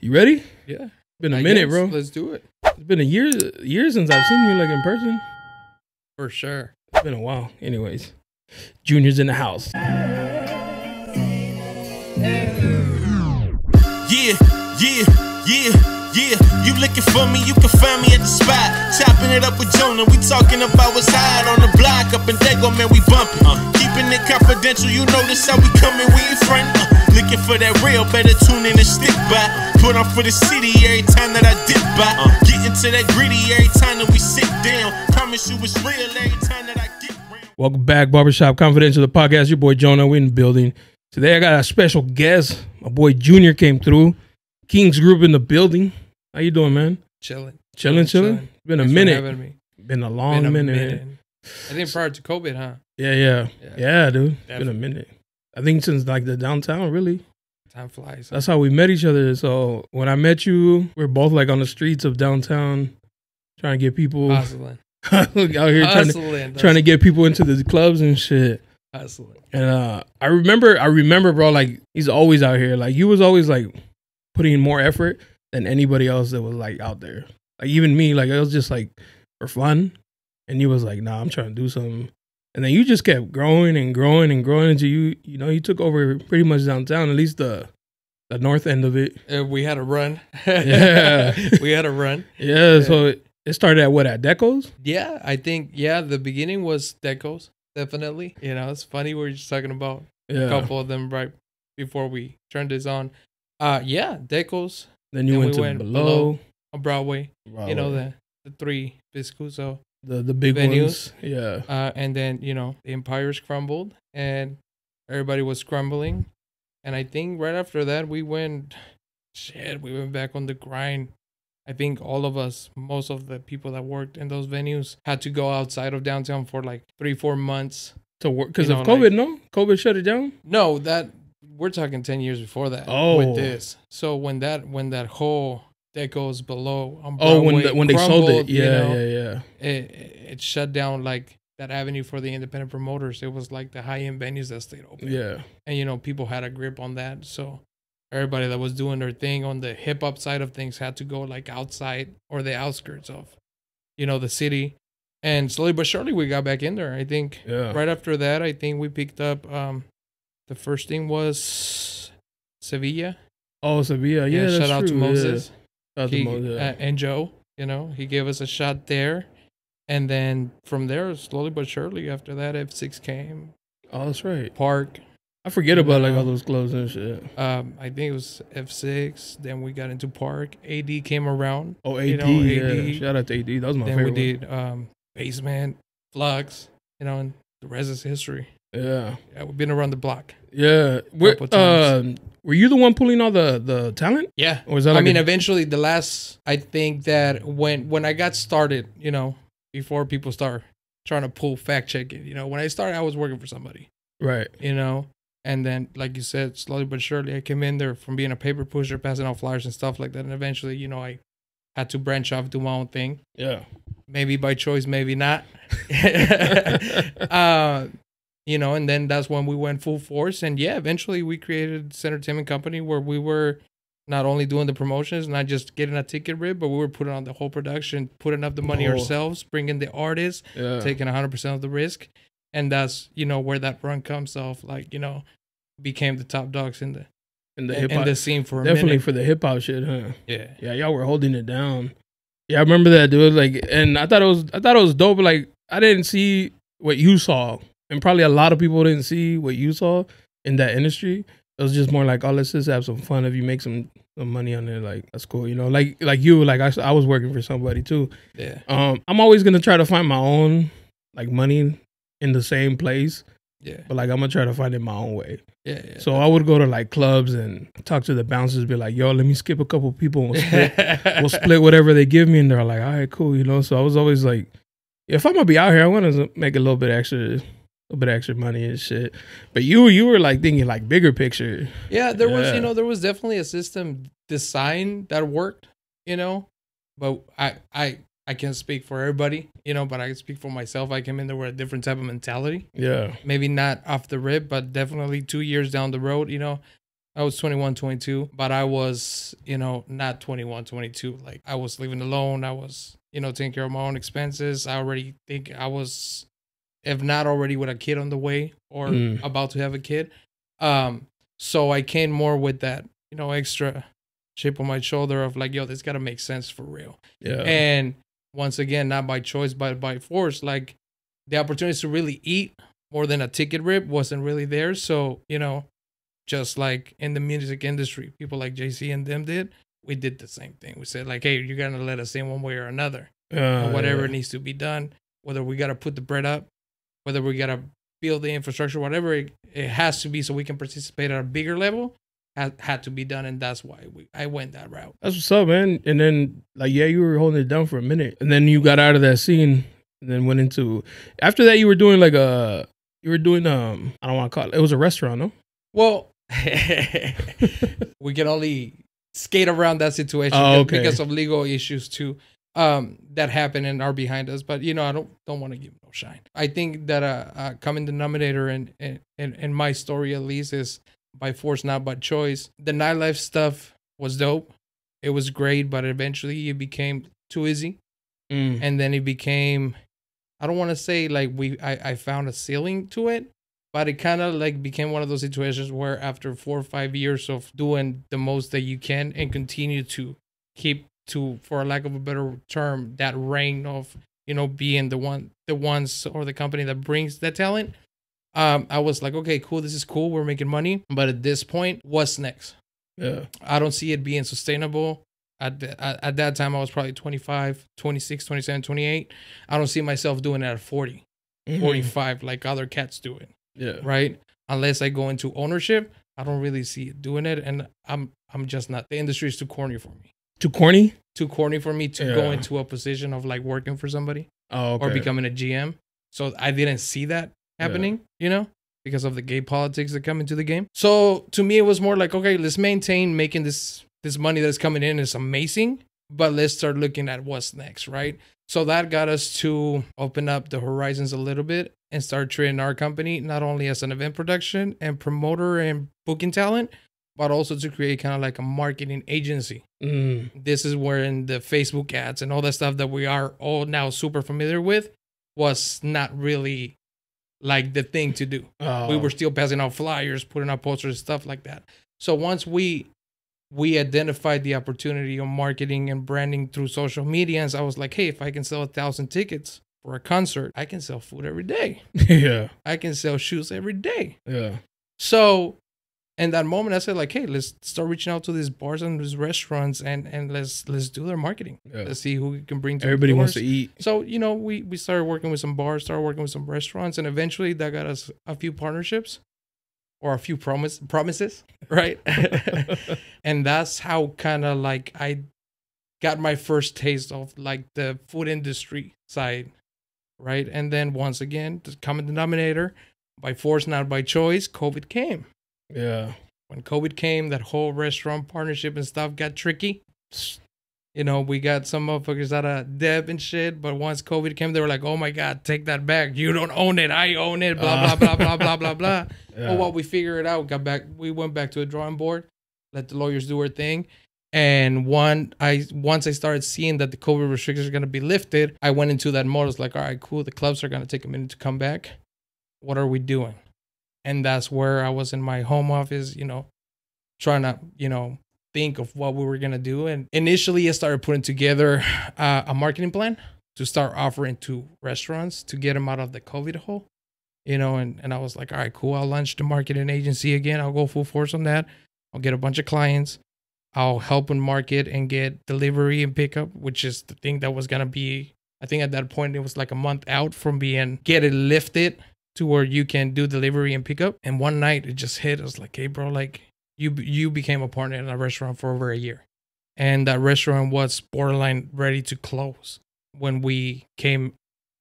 You ready? Yeah. Been a minute, bro. Let's do it. It's been a year since I've seen you like in person. For sure. It's been a while. Anyways, Junior's in the house. Yeah. You looking for me, you can find me at the spot. Chopping it up with Jonah. We talking about what's hot on the block. Up in Dago, man, we bumping. Keeping it confidential, you know this how we coming, we in front. Looking for that real, better tune in and stick by. Put on for the city every time that I dip by. Get into that gritty every time that we sit down. Promise you it's real every time that I get round. Welcome back, Barbershop Confidential, the podcast. Your boy Jonah, we in the building. Today I got a special guest. My boy Junior came through. King's Group in the building. How you doing, man? Chilling. Been a Thanks minute. for having me. Been a long minute. I think prior to COVID, huh? Yeah, dude. Definitely. Been a minute. I think since like the downtown, really. Time flies. That's how we met each other. So when I met you, we are both like on the streets of downtown, trying to get people Hustling. out here trying to get people into the clubs and shit. Hustling. And I remember, bro. Like he's always out here. Like you was always like putting in more effort than anybody else that was like out there. Like even me, like it was just like for fun. And you was like, nah, I'm trying to do something. And then you just kept growing and growing and growing until you took over pretty much downtown, at least the north end of it. We had a run. Yeah. We had a run. Yeah. So it started at Deco's? Yeah, I think, the beginning was Deco's, definitely. You know, it's funny we were just talking about a couple of them right before we turned this on. Deco's. Then you went to below on Broadway. You know, the three Viscuso. The big venues. Ones. Yeah. And then, the empires crumbled and everybody was crumbling. And I think right after that, we went back on the grind. I think all of us, most of the people that worked in those venues had to go outside of downtown for like 3-4 months. To work because of COVID, no? COVID shut it down? No, we're talking 10 years before that. Oh. With this. So when that whole Deco's below on Broadway when they sold it. Yeah. It shut down like that avenue for the independent promoters. It was like the high-end venues that stayed open. Yeah. And, people had a grip on that. So everybody that was doing their thing on the hip-hop side of things had to go like outside or the outskirts of, the city. And slowly but surely we got back in there. I think right after that, I think we picked up, the first thing was Sevilla. Oh, Sevilla. Yeah, that's shout out to true. Moses. Yeah. And Joe, he gave us a shot there. And then from there, slowly but surely, after that, F 6 came. Oh, that's right. Park. I forget about like all those clubs and shit. I think it was F 6. Then we got into Park. AD came around. Oh, AD. Yeah. Shout out to AD. That was my favorite. Then we did Basement, Flux, and the rest is history. Yeah. We've been around the block. Yeah. Were you the one pulling all the talent? Yeah. Or was that eventually I think that when I got started, before people start trying to pull fact checking, when I started, I was working for somebody. Right. And then, like you said, slowly but surely, I came in there from being a paper pusher, passing out flyers and stuff like that. And eventually, I had to branch off, do my own thing. Yeah. Maybe by choice, maybe not. And then that's when we went full force. And eventually we created this entertainment company where we were not only doing the promotions, not just getting a ticket rib, but we were putting on the whole production, putting up the money ourselves, bringing the artists, taking 100% of the risk. And that's, where that run comes off, like, became the top dogs in the hip hop, in the scene for a minute. Definitely for the hip hop shit, huh? Yeah. Yeah, y'all were holding it down. Yeah, I remember that, dude. Like, and I thought it was dope, but like I didn't see what you saw. And probably a lot of people didn't see what you saw in that industry. It was just more like, oh, let's just have some fun. If you make some money on there, like that's cool, Like you, like I was working for somebody too. Yeah. I'm always gonna try to find my own like money in the same place. Yeah. But like I'm gonna try to find it my own way. Yeah. So I would go to like clubs and talk to the bouncers, be like, yo, let me skip a couple people and we'll split whatever they give me. And they're like, all right, cool, So I was always like, if I'm gonna be out here, I want to make a little bit extra money and shit. But you were like thinking like bigger picture. Yeah, there was definitely a system design that worked, but I can't speak for everybody, but I can speak for myself. I came in there with a different type of mentality. Yeah. Maybe not off the rip, but definitely 2 years down the road, I was 21, 22, but I was, not 21, 22. Like I was living alone. I was, taking care of my own expenses. I already think I was, if not already with a kid on the way or about to have a kid. So I came more with that, extra chip on my shoulder of like, yo, this got to make sense for real. Yeah. And once again, not by choice, but by force, like the opportunities to really eat more than a ticket rip wasn't really there. So, just like in the music industry, people like JC and them did, we did the same thing. We said like, hey, you're going to let us in one way or another. Or whatever needs to be done, whether we got to put the bread up, whether we got to build the infrastructure, whatever it has to be so we can participate at a bigger level, had to be done. And that's why I went that route. That's what's up, man. And then, like, yeah, you were holding it down for a minute. And then you got out of that scene and then went into, after that, you were doing I don't want to call it was a restaurant, no? Well, we can only skate around that situation because of legal issues too that happen and are behind us. But I don't want to give no shine. I think that a common denominator in my story at least is by force, not by choice. The nightlife stuff was dope. It was great, but eventually it became too easy, and then it became, I don't want to say like I found a ceiling to it. But it kind of like became one of those situations where after 4 or 5 years of doing the most that you can and continue to keep to, for lack of a better term, that reign of, being the ones or the company that brings that talent. I was like, okay, cool. This is cool. We're making money. But at this point, what's next? Yeah. I don't see it being sustainable. At that time, I was probably 25, 26, 27, 28. I don't see myself doing it at 40, 45 like other cats do it. Yeah. Right. Unless I go into ownership, I don't really see it doing it. And I'm just not. The industry is too corny for me. Too corny? Too corny for me to go into a position of like working for somebody or becoming a GM. So I didn't see that happening, because of the gay politics that come into the game. So to me, it was more like, okay, let's maintain making this money that's coming in is amazing, but let's start looking at what's next. Right. So that got us to open up the horizons a little bit and start treating our company not only as an event production and promoter and booking talent, but also to create kind of like a marketing agency. This is where in the Facebook ads and all that stuff that we are all now super familiar with was not really like the thing to do. We were still passing out flyers, putting out posters, stuff like that. So once we identified the opportunity of marketing and branding through social media, and so I was like, hey, if I can sell 1,000 tickets for a concert, I can sell food every day. Yeah. I can sell shoes every day. Yeah. So in that moment, I said like, hey, let's start reaching out to these bars and these restaurants and let's do their marketing. Yeah. Let's see who we can bring to everybody wants to eat. So, we started working with some bars, started working with some restaurants, and eventually that got us a few partnerships. Or a few promises, right? And that's how kind of like I got my first taste of like the food industry side, right? And then once again, the common denominator, by force, not by choice, COVID came. Yeah. When COVID came, that whole restaurant partnership and stuff got tricky. We got some motherfuckers out of debt and shit, but once COVID came, they were like, oh my God, take that back. You don't own it. I own it. Blah, blah, blah, blah, blah, blah, blah. Yeah. Well, we figured it out, we went back to a drawing board, let the lawyers do their thing. And once I started seeing that the COVID restrictions are going to be lifted, I went into that mode. I was like, all right, cool. The clubs are going to take a minute to come back. What are we doing? And that's where I was in my home office, trying to, think of what we were going to do. And initially I started putting together a marketing plan to start offering to restaurants to get them out of the COVID hole, and I was like, all right, cool. I'll launch the marketing agency again. I'll go full force on that. I'll get a bunch of clients. I'll help them market and get delivery and pickup, which is the thing that was going to be, I think at that point, it was like a month out from get it lifted to where you can do delivery and pickup. And one night it just hit. I was like, hey, bro, like, You became a partner in a restaurant for over a year. And that restaurant was borderline ready to close when we came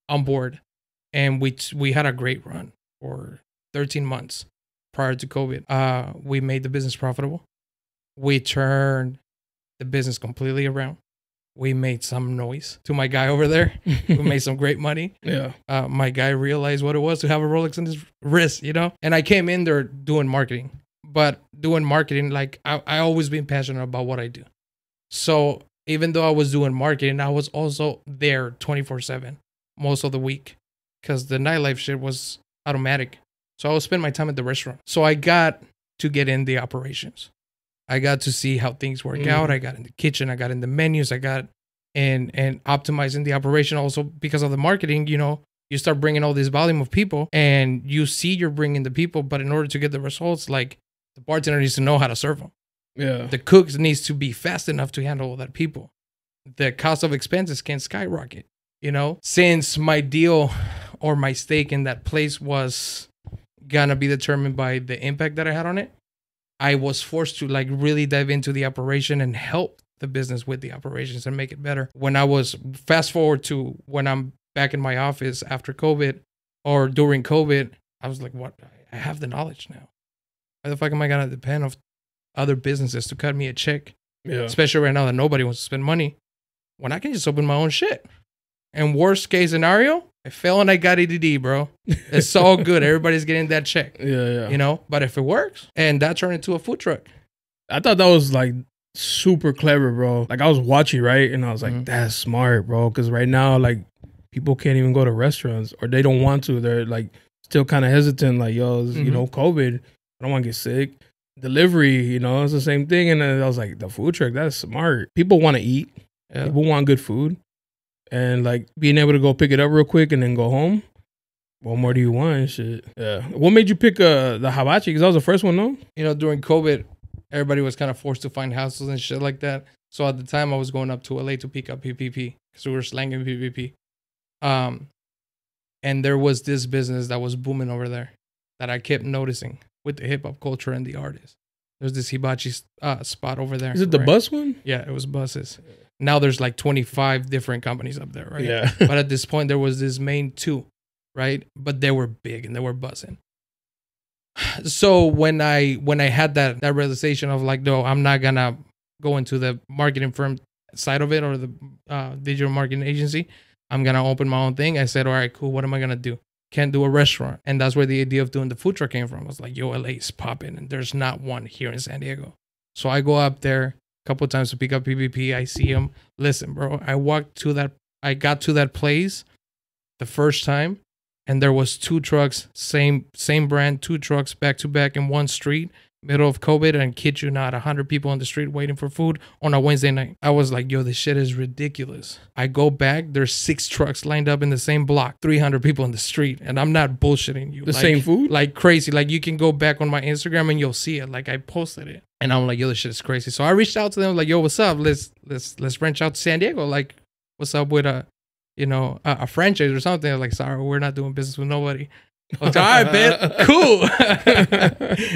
on board. And we had a great run for 13 months prior to COVID. We made the business profitable. We turned the business completely around. We made some noise to my guy over there. We made some great money. Yeah. My guy realized what it was to have a Rolex on his wrist, And I came in there doing marketing. But doing marketing, like I always been passionate about what I do. So even though I was doing marketing, I was also there 24/7 most of the week because the nightlife shit was automatic. So I would spend my time at the restaurant. So I got to get in the operations. I got to see how things work out. I got in the kitchen. I got in the menus. I got in and optimizing the operation. Also because of the marketing, you know, you start bringing all this volume of people and you see you're bringing the people. But in order to get the results, like the bartender needs to know how to serve them. Yeah. The cooks needs to be fast enough to handle all that people. The cost of expenses can skyrocket, you know? Since my deal or my stake in that place was gonna be determined by the impact that I had on it, I was forced to like really dive into the operation and help the business with the operations and make it better. When I was fast forward to when I'm back in my office after COVID or during COVID, I was like, what? I have the knowledge now. Why the fuck am I gonna depend on other businesses to cut me a check? Yeah. Especially right now that nobody wants to spend money when I can just open my own shit. And worst case scenario, I fell and I got EDD, bro. It's all good. Everybody's getting that check. Yeah. You know, but if it works, and that turned into a food truck. I thought that was like super clever, bro. Like I was watching, right? And I was like, that's smart, bro. Because right now, like people can't even go to restaurants or they don't want to. They're like still kind of hesitant. Like, yo, you know, COVID. I don't want to get sick. Delivery, you know, it's the same thing. And then I was like, the food truck, that's smart. People want to eat. Yeah. People want good food. And like being able to go pick it up real quick and then go home. What more do you want? Shit. Yeah. What made you pick the hibachi? Because that was the first one, no? You know, during COVID, everybody was kind of forced to find houses and shit like that. So at the time, I was going up to LA to pick up PPP because we were slanging PPP. And there was this business that was booming over there that I kept noticing with the hip hop culture and the artists. There's this hibachi spot over there. Is it the bus one? Yeah, it was buses. Now there's like 25 different companies up there, right? Yeah. But at this point, there was this main two, right? But they were big and they were buzzing. So when I had that realization of like, no, I'm not gonna go into the marketing firm side of it or the digital marketing agency. I'm gonna open my own thing. I said, all right, cool. What am I gonna do? Can't do a restaurant. And that's where the idea of doing the food truck came from. I was like, yo, LA is popping and there's not one here in San Diego. So I go up there a couple of times to pick up PPP. I see him. Listen, bro, I got to that place the first time and there was two trucks, same brand, two trucks back to back in one street, middle of COVID, and kid you not, 100 people on the street waiting for food on a Wednesday night. I was like, yo, this shit is ridiculous. I go back, there's 6 trucks lined up in the same block, 300 people in the street, and I'm not bullshitting you. The same food? Like crazy. Like you can go back on my Instagram and you'll see it. Like I posted it. And I'm like, yo, this shit is crazy. So I reached out to them like, yo, what's up? Let's branch out to San Diego. Like, what's up with a franchise or something? They're like, sorry, we're not doing business with nobody. I was like, all right, bet. Cool.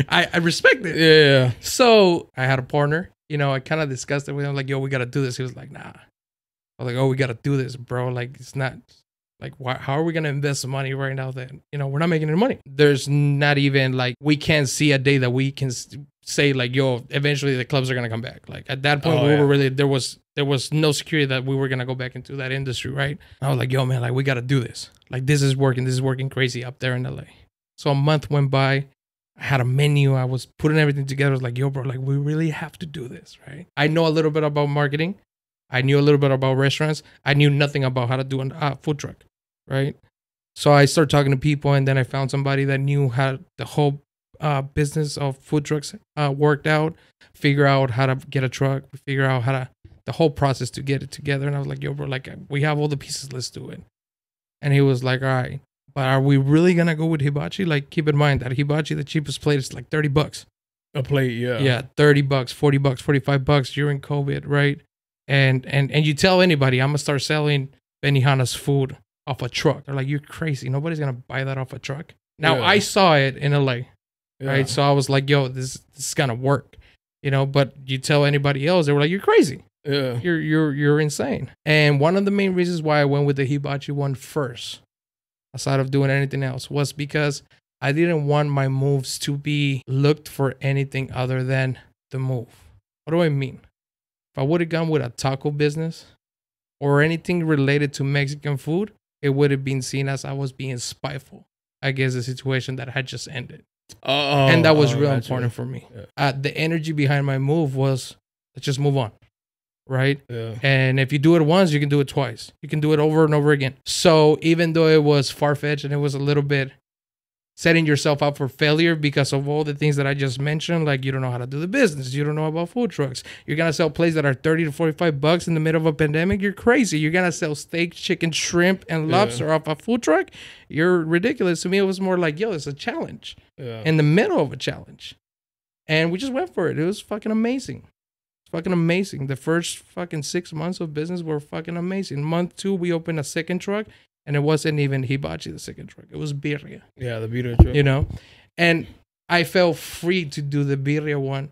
I respect it. Yeah. So I had a partner. You know, I kind of discussed it with him. Like, yo, we got to do this. He was like, nah. I was like, oh, we got to do this, bro. Like, it's not like, how are we going to invest the money right now that, you know, we're not making any money? There's not even like, we can't see a day that we can say like, yo, eventually the clubs are going to come back. Like at that point, we were really, there was no security that we were going to go back into that industry, right? I was like, yo, man, like we got to do this. Like this is working crazy up there in LA. So a month went by. I had a menu. I was putting everything together. I was like, yo, bro, like we really have to do this, right? I know a little bit about marketing. I knew a little bit about restaurants. I knew nothing about how to do a food truck, right? So I started talking to people and then I found somebody that knew how the whole business of food trucks worked out, figure out how to get a truck, figure out how to, the whole process to get it together. And I was like, yo, bro, like we have all the pieces, let's do it. And he was like, all right, but are we really going to go with hibachi? Like, keep in mind that hibachi, the cheapest plate is like $30. A plate, yeah. Yeah, $30, $40, $45 during COVID, right? And you tell anybody, I'm going to start selling Benihana's food off a truck. They're like, you're crazy. Nobody's going to buy that off a truck. Now, I saw it in LA, right? So I was like, yo, this is going to work, you know? But you tell anybody else, they were like, you're crazy. Yeah. You're insane. And one of the main reasons why I went with the hibachi one first, aside of doing anything else, was because I didn't want my moves to be looked for anything other than the move. What do I mean? If I would have gone with a taco business or anything related to Mexican food, it would have been seen as I was being spiteful against the situation that had just ended. And that was real gotcha. important for me. Yeah. The energy behind my move was, let's just move on. Right? Yeah. And if you do it once, you can do it twice. You can do it over and over again. So even though it was far-fetched and it was a little bit setting yourself up for failure because of all the things that I just mentioned, like you don't know how to do the business, you don't know about food trucks, you're gonna sell plates that are $30 to $45 in the middle of a pandemic, you're crazy. You're gonna sell steak, chicken, shrimp, and lobster off a food truck, you're ridiculous. To me, it was more like, yo, it's a challenge in the middle of a challenge. And we just went for it. It was fucking amazing. Fucking amazing. The first fucking 6 months of business were fucking amazing. Month 2, we opened a second truck, and it wasn't even hibachi, the second truck. It was birria. Yeah, the birria truck. You know? And I felt free to do the birria one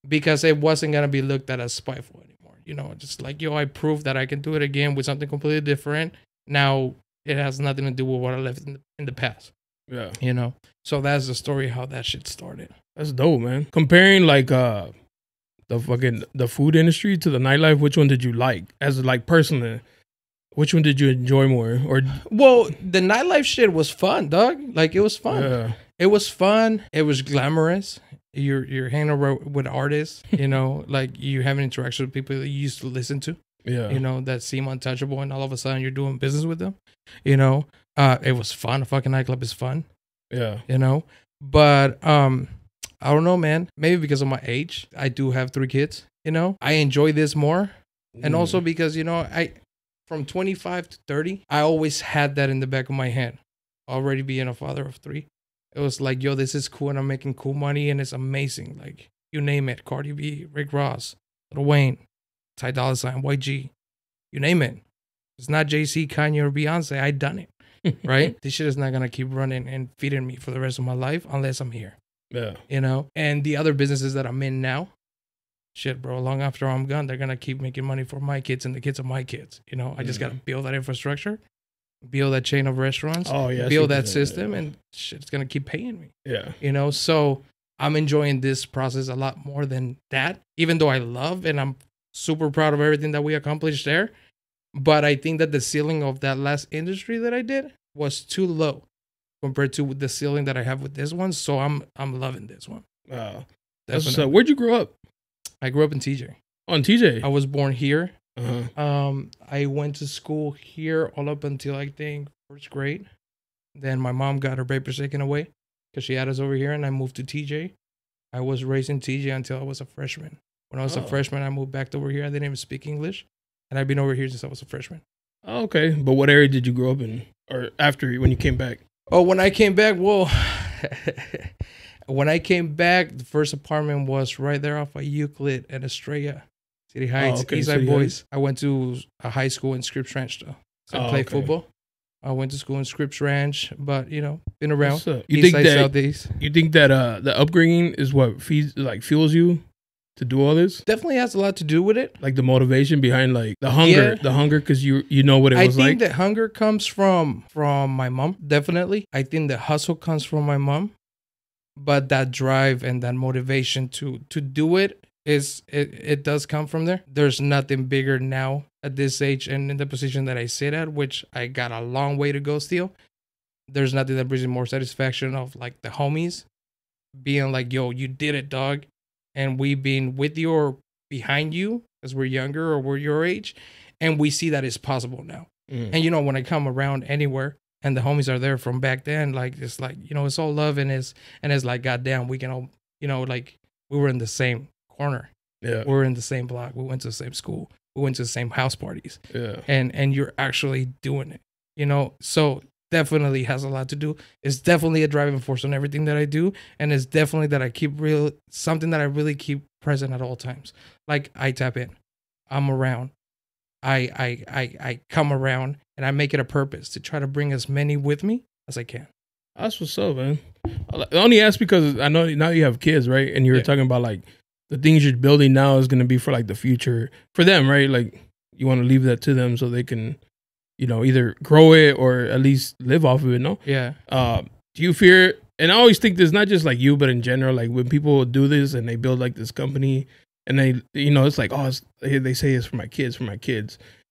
because it wasn't going to be looked at as spiteful anymore. You know, just like, yo, I proved that I can do it again with something completely different. Now, it has nothing to do with what I left in the past. Yeah. You know? So that's the story how that shit started. That's dope, man. Comparing like the food industry to the nightlife, which one did you like as like personally? Which one did you enjoy more? Or well, the nightlife shit was fun, dog. Like it was fun. Yeah. It was fun. It was glamorous. You're hanging around with artists, you know, like you having interaction with people that you used to listen to. Yeah. You know, that seem untouchable, and all of a sudden you're doing business with them. You know, it was fun. A fucking nightclub is fun. Yeah. You know, but I don't know, man. Maybe because of my age, I do have 3 kids. You know, I enjoy this more, and also because, you know, I from 25 to 30, I always had that in the back of my head. Already being a father of 3, it was like, yo, this is cool, and I'm making cool money, and it's amazing. Like you name it, Cardi B, Rick Ross, Lil Wayne, Ty Dolla $ign, YG, you name it. It's not JC, Kanye, or Beyonce. I done it, right? This shit is not gonna keep running and feeding me for the rest of my life unless I'm here. Yeah. You know, and the other businesses that I'm in now, shit, bro, long after I'm gone, they're gonna keep making money for my kids and the kids of my kids. You know, I just gotta build that infrastructure, build that chain of restaurants, build that system, and shit's gonna keep paying me. Yeah. You know, so I'm enjoying this process a lot more than that, even though I love and I'm super proud of everything that we accomplished there. But I think that the ceiling of that last industry that I did was too low compared to the ceiling that I have with this one. So I'm loving this one. So where'd you grow up? I grew up in TJ. On TJ. I was born here. Uh-huh. I went to school here all up until I think 1st grade. Then my mom got her papers taken away because she had us over here, and I moved to TJ. I was raised in TJ until I was a freshman. When I was a freshman, I moved back over here. I didn't even speak English, and I've been over here since I was a freshman. Oh, okay, but what area did you grow up in, or after when you came back? Oh, when I came back, well, when I came back, the first apartment was right there off of Euclid and Estrella, City Heights, Eastside Boys. I went to a high school in Scripps Ranch, though. So I played football. I went to school in Scripps Ranch, but, you know, been around. You think that the upbringing is what fuels you to do all this? Definitely has a lot to do with it. Like the motivation behind like the hunger, because you know what it was like. I think that hunger comes from my mom, definitely. I think the hustle comes from my mom, but that drive and that motivation to do it does come from there. There's nothing bigger now at this age and in the position that I sit at, which I got a long way to go still. There's nothing that brings me more satisfaction of like the homies being like, yo, you did it, dog. And we being with you or behind you because we're younger or we're your age. And we see that it's possible now. And, you know, when I come around anywhere and the homies are there from back then, like, it's like, you know, it's all love and it's like, goddamn, we can all, you know, like we were in the same corner. Yeah. We were in the same block. We went to the same school. We went to the same house parties. Yeah. And you're actually doing it, you know? So definitely has a lot to do. It's definitely a driving force on everything that I do. And it's definitely that I keep something that I really keep present at all times. Like I tap in, I'm around, I come around, and I make it a purpose to try to bring as many with me as I can. That's what's up, man. I only ask because I know now you have kids, right? And you were talking about like the things you're building now is going to be for like the future for them, right? Like you want to leave that to them so they can, you know, either grow it or at least live off of it, no? Yeah. Do you fear, and I always think this, not just like you, but in general, like when people do this and they build like this company and they, you know, it's like, oh, they say it's for my kids.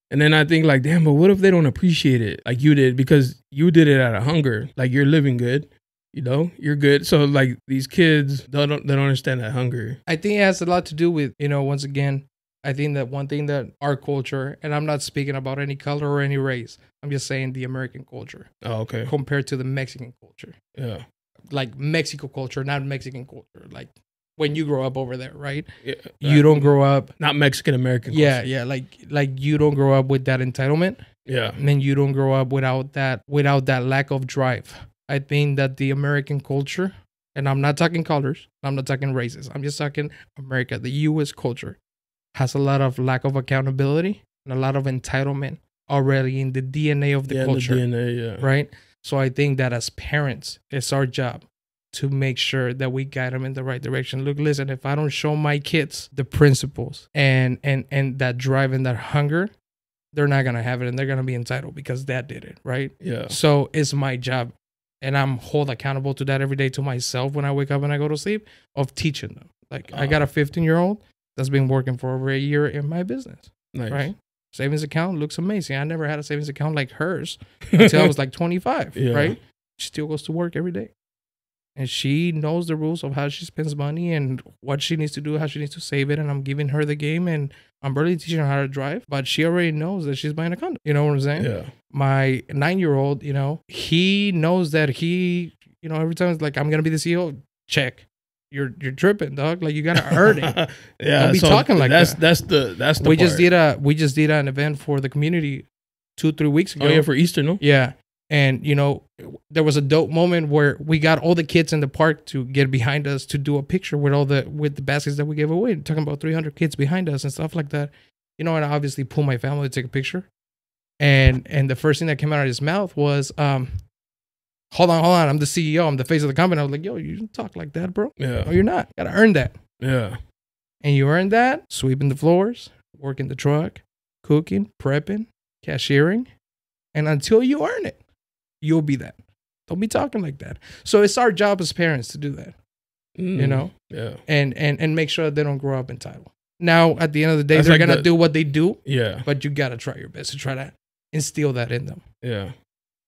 And then I think like, damn, but what if they don't appreciate it like you did? Because you did it out of hunger. Like you're living good. You know, you're good. So like these kids, they don't understand that hunger. I think it has a lot to do with, you know, once again, I think that one thing that our culture, and I'm not speaking about any color or any race, I'm just saying the American culture. Oh, okay. Compared to the Mexican culture. Yeah. Like Mexico culture, not Mexican culture. Like when you grow up over there, right? Yeah. You don't grow up. Not Mexican American culture. Yeah, yeah. Like you don't grow up with that entitlement. Yeah. And then you don't grow up without that lack of drive. I think that the American culture, and I'm not talking colors, I'm not talking races, I'm just talking America, the U.S. culture, has a lot of lack of accountability and a lot of entitlement already in the DNA of the culture. The DNA, yeah. Right? So I think that as parents, it's our job to make sure that we guide them in the right direction. Look, listen, if I don't show my kids the principles and that drive and that hunger, they're not going to have it, and they're going to be entitled because dad did it, right? Yeah. So it's my job, and I'm held accountable to that every day to myself when I wake up and I go to sleep, of teaching them. Like I got a 15-year-old that's been working for over a year in my business, Nice. right? Savings account looks amazing. I never had a savings account like hers until I was like 25, Yeah. right? She still goes to work every day. And she knows the rules of how she spends money and what she needs to do, how she needs to save it. And I'm giving her the game, and I'm barely teaching her how to drive, but she already knows that she's buying a condo. You know what I'm saying? Yeah. My 9-year-old, you know, he knows that every time it's like, I'm going to be the CEO, check. You're tripping, dog. Like, you got to earn it. Yeah. Don't be talking like that. That's the we part. just did an event for the community 2-3 weeks ago. Oh yeah, for Easter, no? Yeah. And, you know, there was a dope moment where we got all the kids in the park to get behind us to do a picture with the baskets that we gave away. Talking about 300 kids behind us and stuff like that. You know, and I obviously pulled my family to take a picture. And the first thing that came out of his mouth was, hold on. I'm the CEO. I'm the face of the company. I was like, yo, you don't talk like that, bro. Yeah. No, you're not. Got to earn that. Yeah. And you earn that sweeping the floors, working the truck, cooking, prepping, cashiering. And until you earn it, you'll be that. Don't be talking like that. So it's our job as parents to do that, you know? Yeah. And make sure that they don't grow up entitled. Now, at the end of the day, That's they're like going to do what they do. Yeah. But you got to try your best to try to instill that in them. Yeah.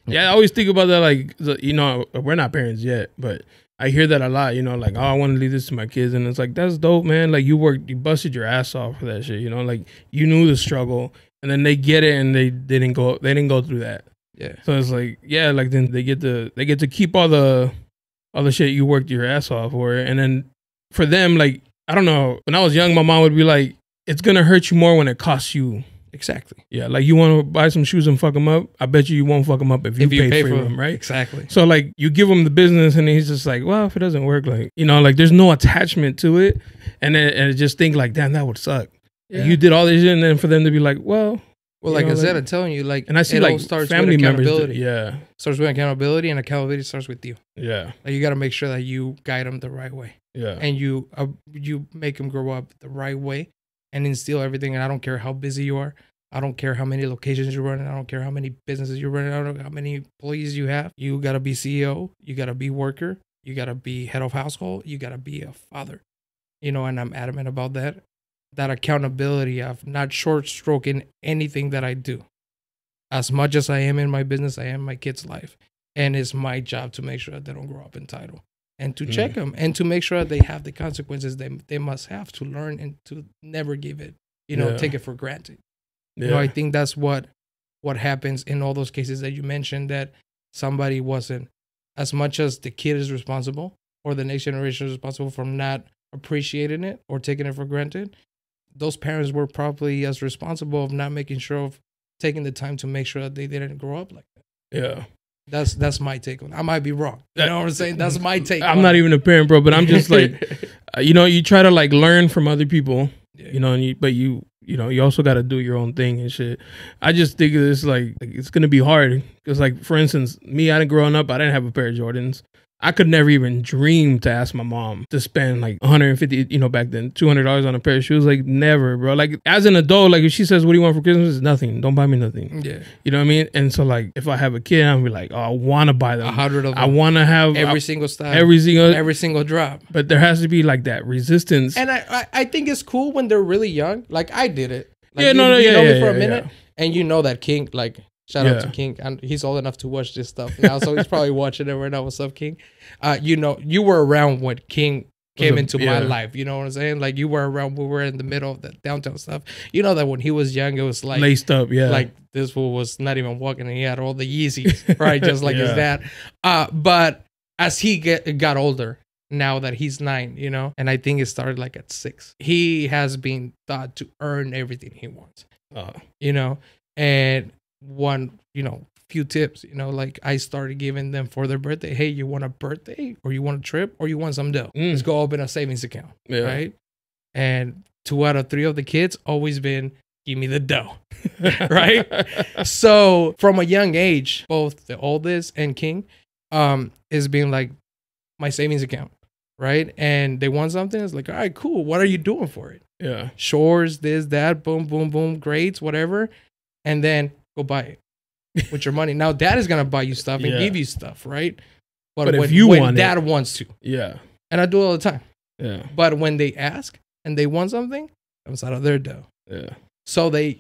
Yeah, I always think about that, like, you know, we're not parents yet, but I hear that a lot, you know, like, oh, I want to leave this to my kids. And it's like, that's dope, man. Like, you busted your ass off for that shit, you know, like, you knew the struggle, and then they get it, and they didn't go through that. Yeah. So it's like, yeah, like, then they get to keep all the shit you worked your ass off for. And then for them, like, I don't know, when I was young, my mom would be like, it's going to hurt you more when it costs you. Exactly. Yeah, like, you want to buy some shoes and fuck them up, I bet you won't fuck them up if you pay for them, right? Exactly. So, like, you give him the business, and he's just like, well, if it doesn't work, like, you know, like, there's no attachment to it. And then just think, like, damn, that would suck. Yeah. You did all this shit, and then for them to be like, well, like know, I said, I'm telling you, like, and I see, it like, all starts family with members. accountability. Yeah. Starts with accountability, and accountability starts with you. Yeah. Like, you got to make sure that you guide them the right way. Yeah. And you make them grow up the right way and instill everything. And I don't care how busy you are. I don't care how many locations you're running. I don't care how many businesses you're running. I don't know how many employees you have. You got to be CEO. You got to be worker. You got to be head of household. You got to be a father. You know, and I'm adamant about that. That accountability of not short stroking anything that I do. As much as I am in my business, I am my kid's life. And it's my job to make sure that they don't grow up entitled. And to check them. And to make sure that they have the consequences they must have to learn and to never give it, take it for granted. Yeah. You know, I think that's what happens in all those cases that you mentioned, that somebody wasn't, as much as the kid is responsible or the next generation is responsible for not appreciating it or taking it for granted, those parents were probably as responsible of not making sure of taking the time to make sure that they didn't grow up like that. Yeah. That's my take on it. I might be wrong. You know what I'm saying? That's my take. I'm not even a parent, bro, but I'm just like, you try to, like, learn from other people, you know, but you also got to do your own thing and shit. I just think it's like it's going to be hard. Because, like, for instance, me, growing up, I didn't have a pair of Jordans. I could never even dream to ask my mom to spend like $150, back then, $200 on a pair of shoes. Like, never, bro. Like, as an adult, like, if she says, what do you want for Christmas? It's nothing. Don't buy me nothing. Yeah. You know what I mean? And so, like, if I have a kid, I'm be like, oh, I want to buy them. 100 of them. I want to have every single style. Every single drop. But there has to be, like, that resistance. And I think it's cool when they're really young. Like, I did it. Like, yeah, you know me for a yeah, minute. And you know that King, like, Shout out to King. And he's old enough to watch this stuff now, so he's probably watching it right now. What's up, King? You know, you were around when King came into my life. You know what I'm saying? Like, you were around when we were in the middle of the downtown stuff. You know that when he was young, it was like laced up, like this fool was not even walking, and he had all the Yeezys, right? Just like his dad. But as he got older, now that he's 9, you know, and I think it started like at 6, he has been taught to earn everything he wants. You know, and one, you know, few tips, you know, like I started giving them for their birthday. Hey, you want a birthday, or you want a trip, or you want some dough? Let's go open a savings account, right? And 2 out of 3 of the kids always been, give me the dough, right? So from a young age, both the oldest and King, is being like my savings account, right? And they want something. It's like, all right, cool. What are you doing for it? Yeah, Chores, this, that, boom, boom, boom, grades, whatever, and then go buy it with your money. Now dad is gonna buy you stuff and give you stuff, right? But if you when want dad wants to, and I do it all the time, But when they ask and they want something, it comes out of their dough. So they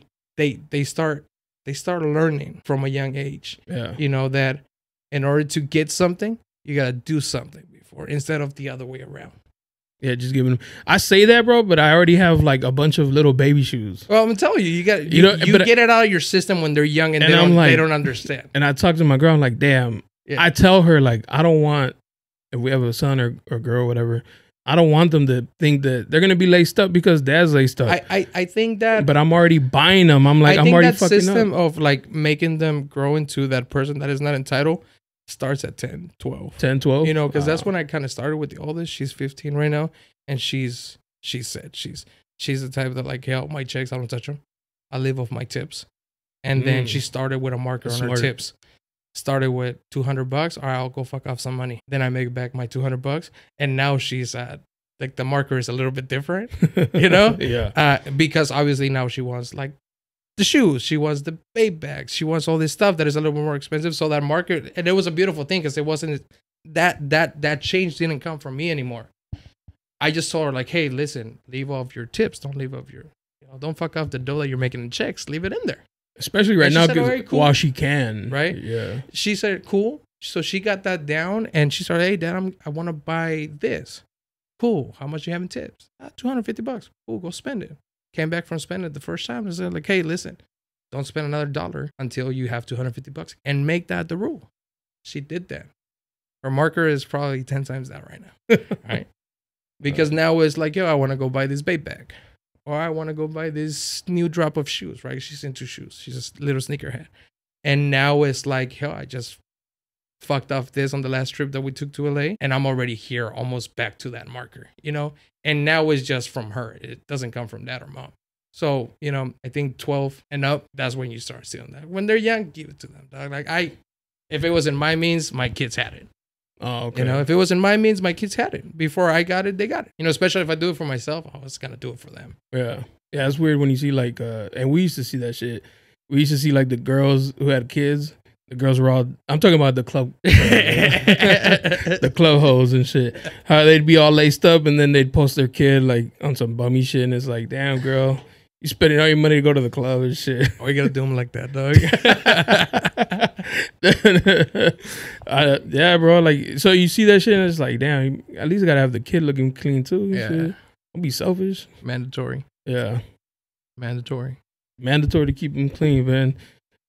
start learning from a young age. You know that in order to get something, you gotta do something before, instead of the other way around. Yeah, just giving them. I say that, bro, but I already have like a bunch of little baby shoes. Well, I'm telling you, you get it out of your system when they're young and they don't understand. And I talk to my girl, I'm like, damn. I tell her, like, I don't want, if we have a son or girl or whatever, I don't want them to think that they're gonna be laced up because dad's laced up. I think that, but I'm already buying them. I'm like, I'm already fucking up. That system of like making them grow into that person that is not entitled starts at 10, 12. 10, 12? You know, because that's when I kind of started with the oldest. She's 15 right now. And she said she's the type that like, hey, my checks, I don't touch them. I live off my tips. And then she started with a marker on her tips. Started with $200. All right, I'll go fuck off some money. Then I make back my $200. And now she's at, like, the marker is a little bit different, you know? Because obviously now she wants like the shoes, she wants the babe bags, she wants all this stuff that is a little bit more expensive. So that market, and it was a beautiful thing because it wasn't that change didn't come from me anymore. I just told her like, hey, listen, leave off your tips, don't leave off your, you know, don't fuck off the dough that you're making in checks, leave it in there. Especially right now, because while she can, right? Yeah. She said, cool. So she got that down, and she started, hey, Dad, I want to buy this. Cool. How much you have in tips? $250. Cool. Go spend it. Came back from spending it the first time and said, like, hey, listen, don't spend another $1 until you have $250 and make that the rule. She did that. Her marker is probably 10 times that right now. Right? Because now it's like, yo, I want to go buy this babe bag. Or I want to go buy this new drop of shoes, right? She's into shoes. She's a little sneakerhead. And now it's like, yo, I just fucked off this on the last trip that we took to LA. And I'm already here, almost back to that marker, you know? And now it's just from her. It doesn't come from dad or mom. So, you know, I think 12 and up, that's when you start seeing that. When they're young, give it to them, dog. Like, if it was in my means, my kids had it. Oh, okay. You know, if it was in my means, my kids had it. Before I got it, they got it. You know, especially if I do it for myself, I was going to do it for them. Yeah. Yeah, it's weird when you see like, and we used to see that shit. We used to see like the girls who had kids. The girls were all, I'm talking about the club, the club hoes and shit. How they'd be all laced up and then they'd post their kid like on some bummy shit. And it's like, damn, girl, you spending all your money to go to the club and shit. Why you gotta do them like that, dog? Yeah, bro. Like, so you see that shit and it's like, damn, at least I gotta have the kid looking clean too. Yeah. Shit. Don't be selfish. Mandatory. Yeah. Mandatory to keep them clean, man.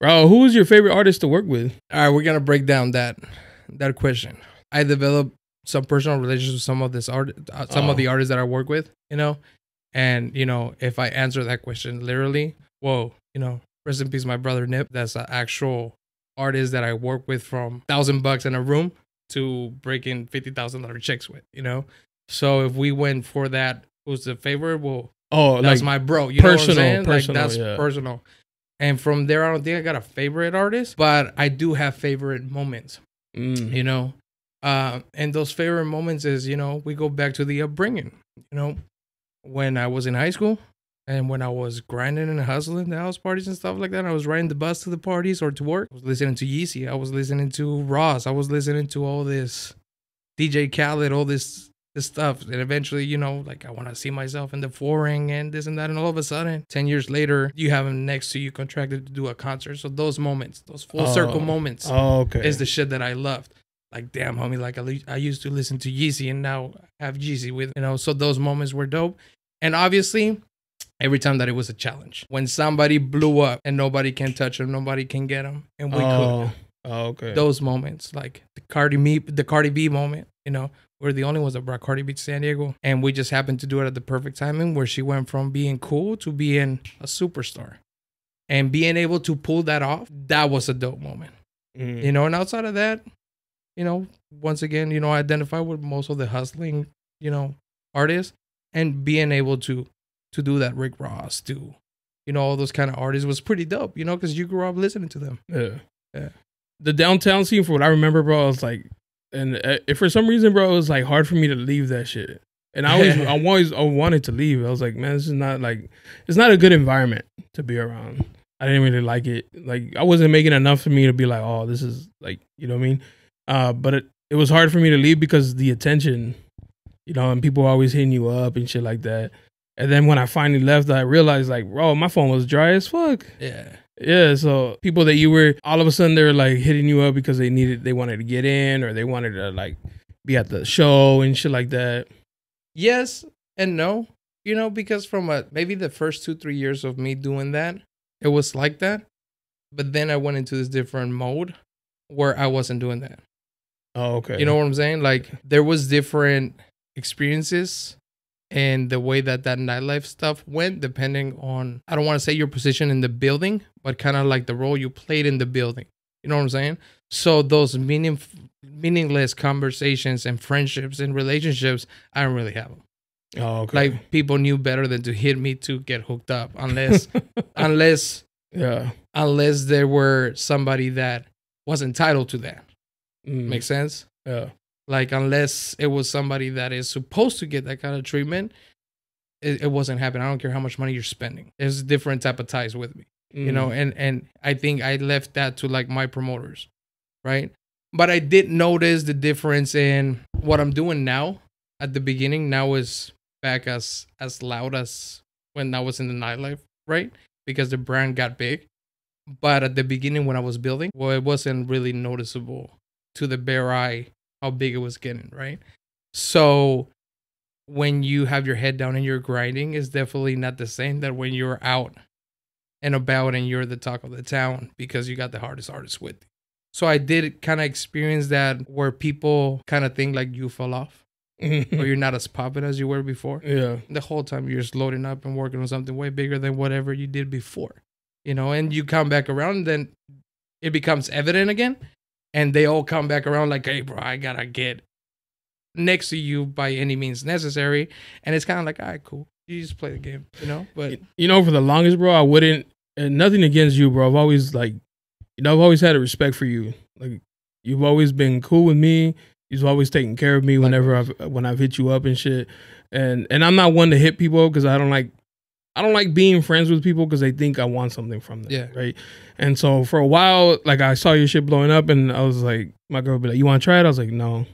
Bro, who was your favorite artist to work with? All right, we're gonna break down that question. I developed some personal relationships with some of this art, some of the artists that I work with, you know. And you know, if I answer that question literally, whoa, you know, rest in peace, my brother Nip. That's an actual artist that I work with from $1,000 in a room to breaking $50,000 checks with, you know. So if we went for that, who's the favorite? Well, that's like my bro. You personal, know what I'm saying? Personal, like, that's personal. And from there, I don't think I got a favorite artist, but I do have favorite moments, you know. And those favorite moments is, you know, we go back to the upbringing, you know. When I was in high school and when I was grinding and hustling the house parties and stuff like that, I was riding the bus to the parties or to work. I was listening to Yeezy. I was listening to Ross. I was listening to all this DJ Khaled, all this the stuff. And eventually, you know, like I want to see myself in the foreign and this and that. And all of a sudden, 10 years later, you have him next to you contracted to do a concert. So those moments, those full circle moments is the shit that I loved. Like, damn, homie, like I used to listen to Yeezy and now have Yeezy with, you know, so those moments were dope. And obviously, every time that it was a challenge. When somebody blew up and nobody can touch him, nobody can get him, and we could. Okay. Those moments, like the Cardi B moment, you know, we're the only ones that brought Cardi B to San Diego. And we just happened to do it at the perfect timing where she went from being cool to being a superstar. And being able to pull that off, that was a dope moment. You know, and outside of that, you know, once again, you know, I identify with most of the hustling, you know, artists, and being able to do that, Rick Ross, to, you know, all those kind of artists was pretty dope, you know, because you grew up listening to them. Yeah. The downtown scene, for what I remember, bro, I was like, and for some reason, bro, it was like hard for me to leave that shit. And I wanted to leave. I was like, man, this is not like, it's not a good environment to be around. I didn't really like it. Like, I wasn't making enough for me to be like, oh, this is like, you know what I mean? But it was hard for me to leave because the attention, you know, and people always hitting you up and shit like that. And then when I finally left, I realized, like, bro, my phone was dry as fuck. Yeah, so people that you were, all of a sudden, they were like hitting you up because they wanted to get in, or they wanted to like be at the show and shit like that. Yes and no, you know, because from maybe the first 2-3 years of me doing that, it was like that. But then I went into this different mode where I wasn't doing that. Oh, okay. You know what I'm saying? Like, there was different experiences and the way that nightlife stuff went, depending on, I don't want to say your position in the building, but kind of like the role you played in the building. You know what I'm saying? So those meaningless conversations and friendships and relationships, I don't really have them. Oh, okay. Like, people knew better than to hit me to get hooked up, unless there were somebody that was entitled to that. Make sense? Yeah. Like, unless it was somebody that is supposed to get that kind of treatment, it wasn't happening. I don't care how much money you're spending. There's a different type of ties with me, you know? And I think I left that to like my promoters, right? But I did notice the difference in what I'm doing now. At the beginning, now is back as loud as when I was in the nightlife, right? Because the brand got big. But at the beginning when I was building, well, it wasn't really noticeable to the bare eye how big it was getting, right? So when you have your head down and you're grinding, it's definitely not the same that when you're out and about and you're the talk of the town because you got the hardest artists with you. So I did kind of experience that where people kind of think like you fell off or you're not as popping as you were before. Yeah. The whole time you're just loading up and working on something way bigger than whatever you did before, you know, and you come back around and then it becomes evident again. And they all come back around like, hey, bro, I gotta get next to you by any means necessary. And it's kind of like, all right, cool. You just play the game, you know? But, you know, for the longest, bro, I wouldn't, and nothing against you, bro. I've always, like, you know, I've always had a respect for you. Like, you've always been cool with me. You've always taken care of me whenever when I've hit you up and shit. And I'm not one to hit people because I don't like being friends with people because they think I want something from them. Yeah. Right. And so for a while, like, I saw your shit blowing up and I was like, my girl would be like, you want to try it? I was like, no.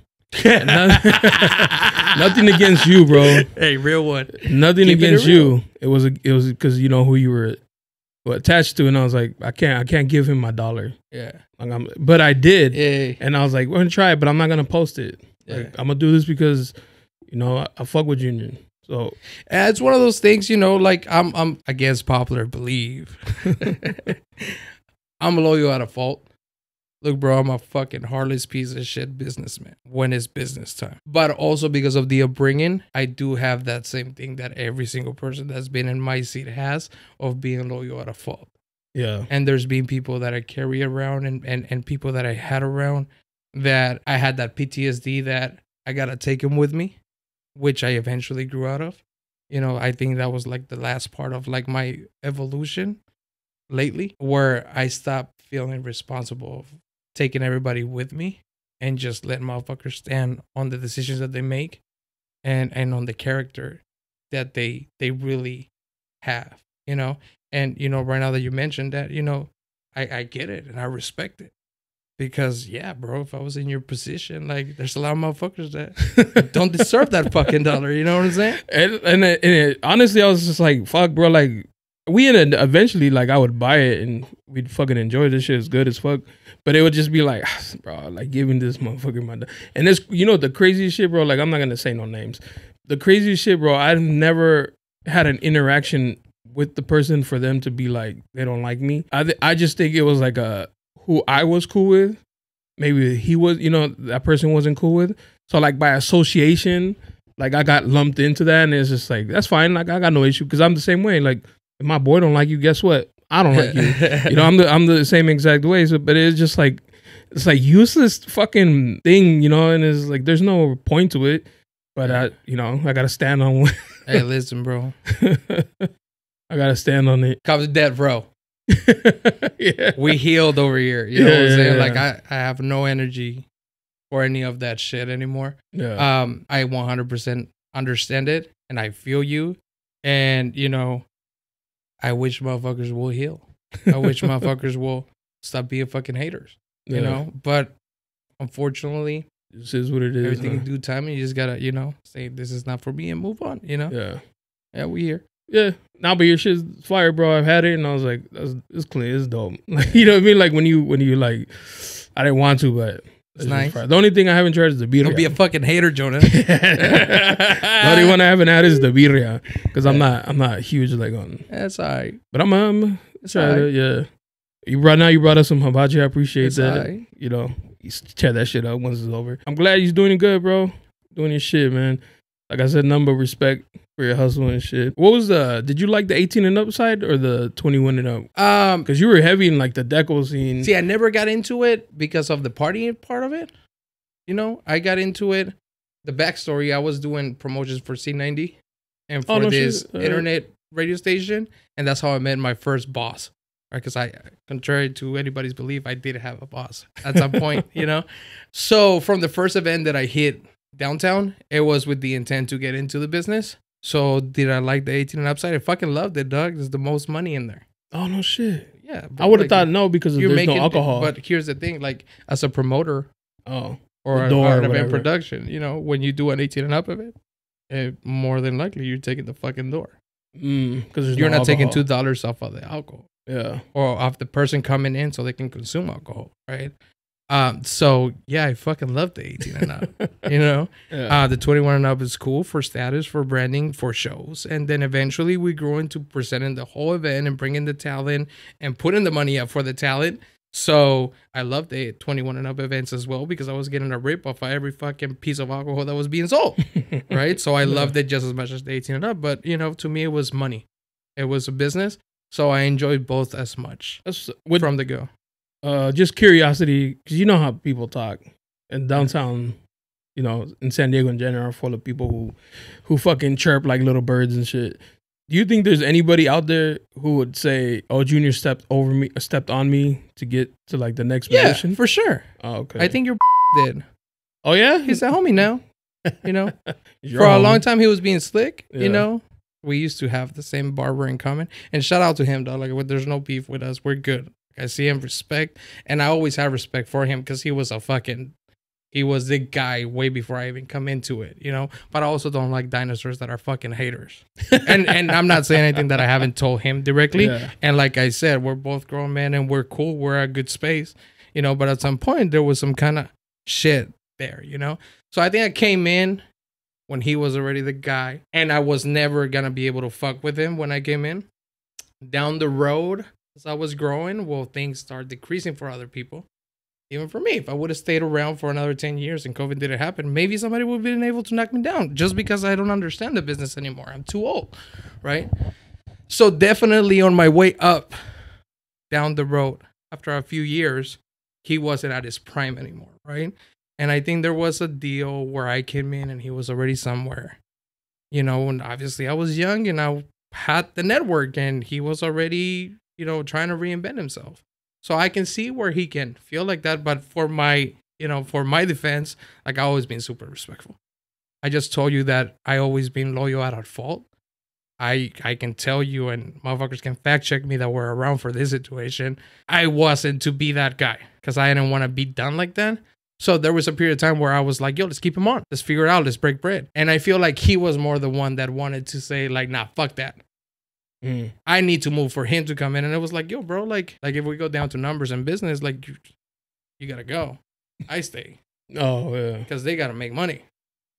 Nothing against you, bro. Hey, real one. Nothing against you. It was because you know who you were attached to, and I was like, I can't give him my dollar. Yeah. Like, but I did. Yeah. And I was like, we're gonna try it, but I'm not gonna post it. Yeah. Like, I'm gonna do this because, you know, I fuck with Union. So it's one of those things, you know, like I'm against popular belief. I'm loyal out of fault. Look, bro, I'm a fucking heartless piece of shit businessman when it's business time. But also because of the upbringing, I do have that same thing that every single person that's been in my seat has of being loyal out of fault. Yeah. And there's been people that I carry around and people that I had around that I had that PTSD that I got to take them with me, which I eventually grew out of. You know, I think that was like the last part of like my evolution lately, where I stopped feeling responsible of taking everybody with me and just let motherfuckers stand on the decisions that they make and on the character that they really have, you know? And, you know, right now that you mentioned that, you know, I get it and I respect it. Because yeah, bro, if I was in your position, like there's a lot of motherfuckers that don't deserve that fucking dollar. You know what I'm saying? And honestly, I was just like, fuck, bro. Like, we ended eventually, like, I would buy it and we'd fucking enjoy this shit. It's good as fuck. But it would just be like, bro, like giving this motherfucker my. And this, you know, the craziest shit, bro. Like, I'm not gonna say no names. The craziest shit, bro. I've never had an interaction with the person for them to be like they don't like me. I just think it was like who I was cool with, maybe he was, you know, that person wasn't cool with. So like by association, like I got lumped into that, and it's just like that's fine. Like I got no issue because I'm the same way. Like if my boy don't like you, guess what? I don't like you. You know, I'm the same exact way. So, but it's just like it's like useless fucking thing, you know. And it's like there's no point to it. But I gotta stand on. Hey, listen, bro. I gotta stand on it. Comes dead, bro. Yeah, we healed over here. You know what I'm saying? Yeah. Like I have no energy for any of that shit anymore. Yeah. I 100% understand it, and I feel you. And you know, I wish motherfuckers will heal. I wish motherfuckers will stop being fucking haters. You know, but unfortunately, this is what it is. Everything in due time, and you just gotta, you know, say this is not for me and move on. You know? Yeah, we here. Yeah, nah, but your shit's fire, bro. I've had it, and I was like, it's clean, it's dope. Like, you know what I mean? Like when you like, I didn't want to, but it's nice. Fire. The only thing I haven't tried is the birria. Don't be a fucking hater, Jonah. The only one I haven't had is the birria because I'm not huge like on. That's alright. But I'm try it. Yeah, you brought us some hibachi. I appreciate it's that. Right. You know, you check that shit out once it's over. I'm glad you're doing it good, bro. Doing your shit, man. Like I said, number of respect for your hustle and shit. What was did you like the 18 and up side or the 21 and up? Because you were heavy in like the deco scene. See, I never got into it because of the partying part of it. You know, I got into it. The backstory, I was doing promotions for C90 and for this internet radio station. And that's how I met my first boss. Right? Because contrary to anybody's belief, I did have a boss at some point, you know. So from the first event that I hit downtown, it was with the intent to get into the business. So did I like the 18 and up side? I fucking loved it, dog. There's the most money in there. Oh no shit. Yeah, I would have thought no because there's no alcohol. But here's the thing, like as a promoter, or an event production, you know, when you do an 18 and up event, more than likely you're taking the fucking door. Because you're not taking $2 off of the alcohol. Yeah. Or off the person coming in so they can consume alcohol, right? So yeah, I fucking love the 18 and up. You know, the 21 and up is cool for status, for branding, for shows, and then eventually we grew into presenting the whole event and bringing the talent and putting the money up for the talent. So I love the 21 and up events as well because I was getting a rip off of every fucking piece of alcohol that was being sold, right? So I loved it just as much as the 18 and up. But you know, to me, it was money. It was a business. So I enjoyed both as much from the go. Just curiosity, because you know how people talk. And downtown, you know, in San Diego in general, are full of people who fucking chirp like little birds and shit. Do you think there's anybody out there who would say, "Oh, Junior stepped on me to get to like the next position"? Yeah, for sure. Oh, okay. I think your did. Oh yeah, he's a homie now. You know, for a long time he was being slick. Yeah. You know, we used to have the same barber in common. And shout out to him, though. Like, there's no beef with us. We're good. I see him respect, and I always have respect for him because he was the guy way before I even come into it, you know. But I also don't like dinosaurs that are fucking haters. and I'm not saying anything that I haven't told him directly. Yeah. And like I said, we're both grown men and we're cool. We're at a good space, you know. But at some point, there was some kind of shit there, you know. So I think I came in when he was already the guy, and I was never gonna be able to fuck with him when I came in. Down the road, as I was growing, well, things started decreasing for other people. Even for me, if I would have stayed around for another 10 years and COVID didn't happen, maybe somebody would have been able to knock me down just because I don't understand the business anymore. I'm too old, right? So definitely on my way up down the road, after a few years, he wasn't at his prime anymore, right? And I think there was a deal where I came in and he was already somewhere, you know, and obviously I was young and I had the network and he was already, you know, trying to reinvent himself. So I can see where he can feel like that. But for my defense, like I've always been super respectful. I just told you that I always been loyal at fault. I can tell you, and motherfuckers can fact check me that were around for this situation. I wasn't to be that guy because I didn't want to be done like that. So there was a period of time where I was like, yo, let's keep him on. Let's figure it out. Let's break bread. And I feel like he was more the one that wanted to say like, nah, fuck that. I need to move for him to come in. And it was like, yo, bro, like if we go down to numbers and business, like you got to go. I stay. Oh, yeah. Because they got to make money.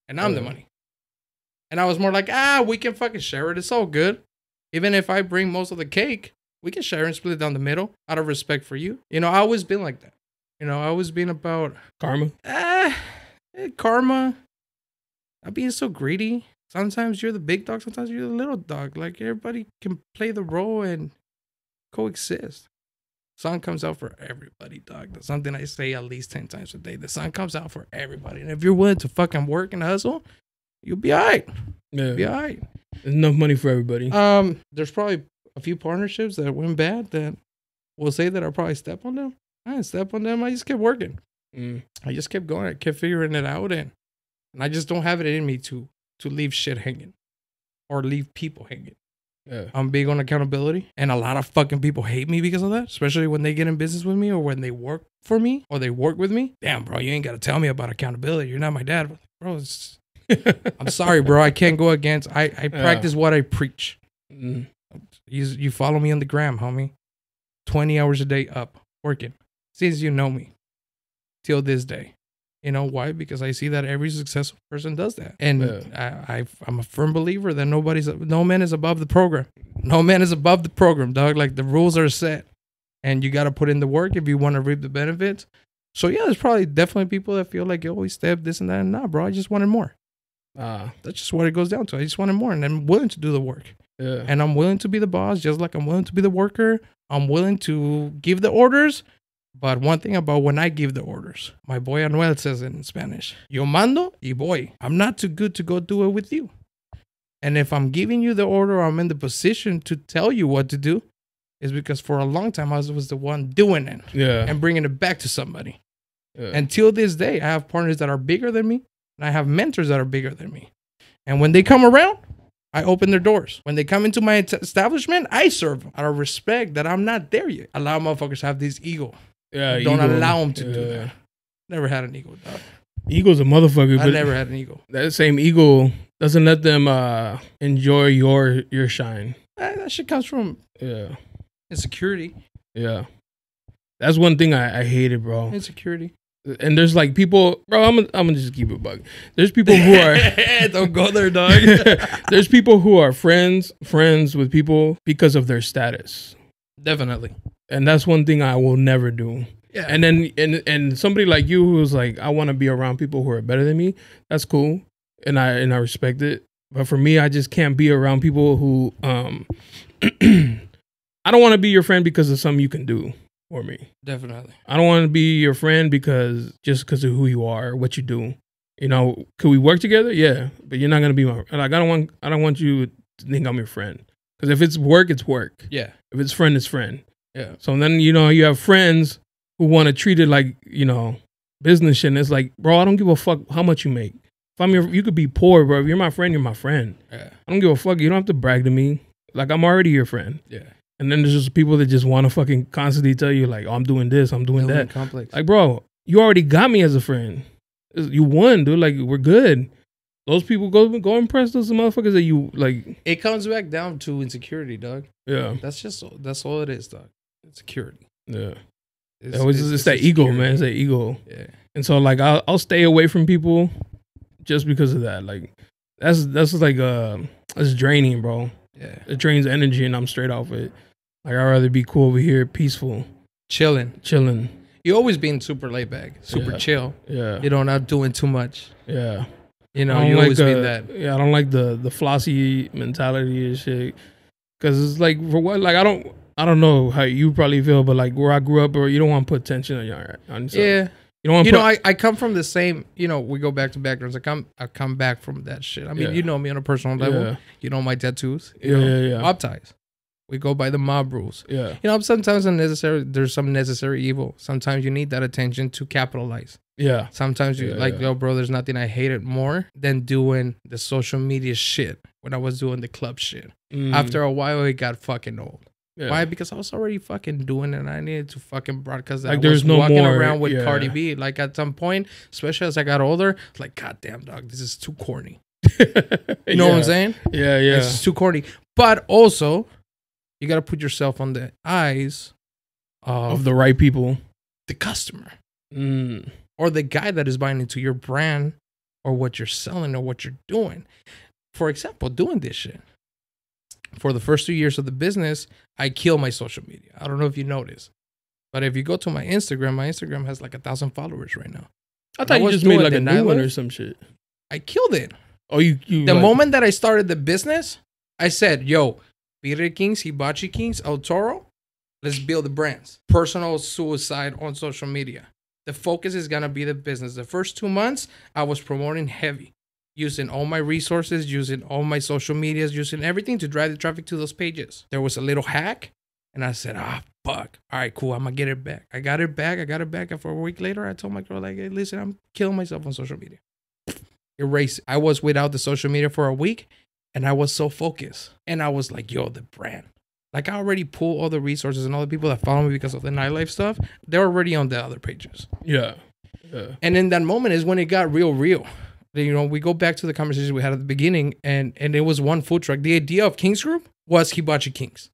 And I'm the money. And I was more like, we can fucking share it. It's all good. Even if I bring most of the cake, we can share and split it down the middle out of respect for you. You know, I always been like that. You know, I always been about Karma. Karma. Not being so greedy. Sometimes you're the big dog. Sometimes you're the little dog. Like everybody can play the role and coexist. Sun comes out for everybody, dog. That's something I say at least 10 times a day. The sun comes out for everybody. And if you're willing to fucking work and hustle, you'll be all right. Yeah. You'll be all right. There's enough money for everybody. There's probably a few partnerships that went bad that we'll say that I probably step on them. I didn't step on them. I just kept working. I just kept going. I kept figuring it out. And I just don't have it in me to leave shit hanging or leave people hanging. Yeah. I'm big on accountability. And a lot of fucking people hate me because of that. Especially when they get in business with me or when they work for me or they work with me. Damn, bro, you ain't got to tell me about accountability. You're not my dad. Bro, I'm sorry, bro. I can't go against. I practice what I preach. You follow me on the gram, homie. 20 hours a day up, working. Since you know me. Till this day. You know why? Because I see that every successful person does that. And I'm a firm believer that no man is above the program. No man is above the program, dog. Like the rules are set. And you got to put in the work if you want to reap the benefits. So yeah, there's probably definitely people that feel like, yo, we step this and that. And nah, bro, I just wanted more. That's just what it goes down to. I just wanted more. And I'm willing to do the work. Yeah. And I'm willing to be the boss, just like I'm willing to be the worker. I'm willing to give the orders. But one thing about when I give the orders, my boy Anuel says it in Spanish, yo mando y voy. I'm not too good to go do it with you. And if I'm giving you the order, I'm in the position to tell you what to do, is because for a long time I was the one doing it and bringing it back to somebody. Yeah. Until this day, I have partners that are bigger than me, and I have mentors that are bigger than me. And when they come around, I open their doors. When they come into my establishment, I serve them out of respect that I'm not there yet. A lot of motherfuckers have this ego. Yeah, don't allow them to do that. Never had an ego, dog. Ego's a motherfucker. I never had an ego. That same ego doesn't let them enjoy your shine. That shit comes from insecurity. Yeah, that's one thing I hated, bro. Insecurity. And there's like people, bro. I'm gonna just keep it bug. There's people who are don't go there, dog. There's people who are friends with people because of their status. Definitely. And that's one thing I will never do. Yeah. And then and somebody like you who's like, I want to be around people who are better than me. That's cool, and I respect it. But for me, I just can't be around people who I don't want to be your friend because of something you can do for me. Definitely. I don't want to be your friend because of who you are or what you do. You know, could we work together? Yeah, but you're not gonna be my like. I don't want you to think I'm your friend. Because if it's work, it's work. Yeah. If it's friend, it's friend. Yeah. So then, you know, you have friends who want to treat it like, you know, business shit. And it's like, bro, I don't give a fuck how much you make. If I'm you could be poor, bro. If you're my friend, you're my friend. Yeah. I don't give a fuck. You don't have to brag to me. Like, I'm already your friend. Yeah. And then there's just people that just want to fucking constantly tell you, like, oh, I'm doing this, I'm doing that. Complex. Like, bro, you already got me as a friend. You won, dude. Like, we're good. Those people go impress those motherfuckers that you like. It comes back down to insecurity, dog. Yeah, that's all it is, dog. Insecurity. Yeah, it's that ego, man. It's that ego. Yeah, and so like I'll stay away from people just because of that. Like that's like it's draining, bro. Yeah, it drains energy, and I'm straight off it. Like I'd rather be cool over here, peaceful, chilling. You always been super laid back, super chill. Yeah, you know, not doing too much. Yeah. You know, you always been that. Yeah, I don't like the flossy mentality and shit. Cause it's like for what? Like I don't know how you probably feel, but like where I grew up, or you don't want to put tension on yourself. Yeah. You don't want. You know, I come from the same. You know, we go back to backgrounds. I come back from that shit. I mean, you know me on a personal level. Yeah. You know my tattoos. You know, mob ties. We go by the mob rules. Yeah. You know, sometimes there's some necessary evil. Sometimes you need that attention to capitalize. Yeah. Sometimes you yo, bro, there's nothing I hated more than doing the social media shit when I was doing the club shit. After a while, it got fucking old. Yeah. Why? Because I was already fucking doing it and I needed to fucking broadcast that. Like, I there's was no walking more, around with yeah. Cardi B. Like, at some point, especially as I got older, it's like, God damn, dog, this is too corny. You know what I'm saying? Yeah, yeah. It's too corny. But also, you got to put yourself on the eyes Of the right people. the customer Mm. or the guy that is buying into your brand or what you're selling or what you're doing. For example, doing this shit. For the first 2 years of the business, I kill my social media. I don't know if you noticed, but if you go to my Instagram has like 1,000 followers right now. I thought you was just made doing like the a new one nightlife. or some shit. I killed it. Oh, you The like, moment that I started the business, I said, yo, Birria Kings, Hibachi Kings, El Toro, let's build the brands. Personal suicide on social media. The focus is going to be the business. The first 2 months, I was promoting heavy, using all my resources, using all my social medias, using everything to drive the traffic to those pages. There was a little hack, and I said, fuck. All right, cool. I'm going to get it back. I got it back. And for a week later, I told my girl, like, hey, listen, I'm killing myself on social media. Erase it. I was without the social media for a week, and I was so focused. And I was like, yo, the brand. Like, I already pulled all the resources and all the people that follow me because of the nightlife stuff. They're already on the other pages. Yeah. Yeah. And in that moment is when it got real. You know, we go back to the conversation we had at the beginning, and it was one food truck. The idea of Kings Group was Hibachi Kings.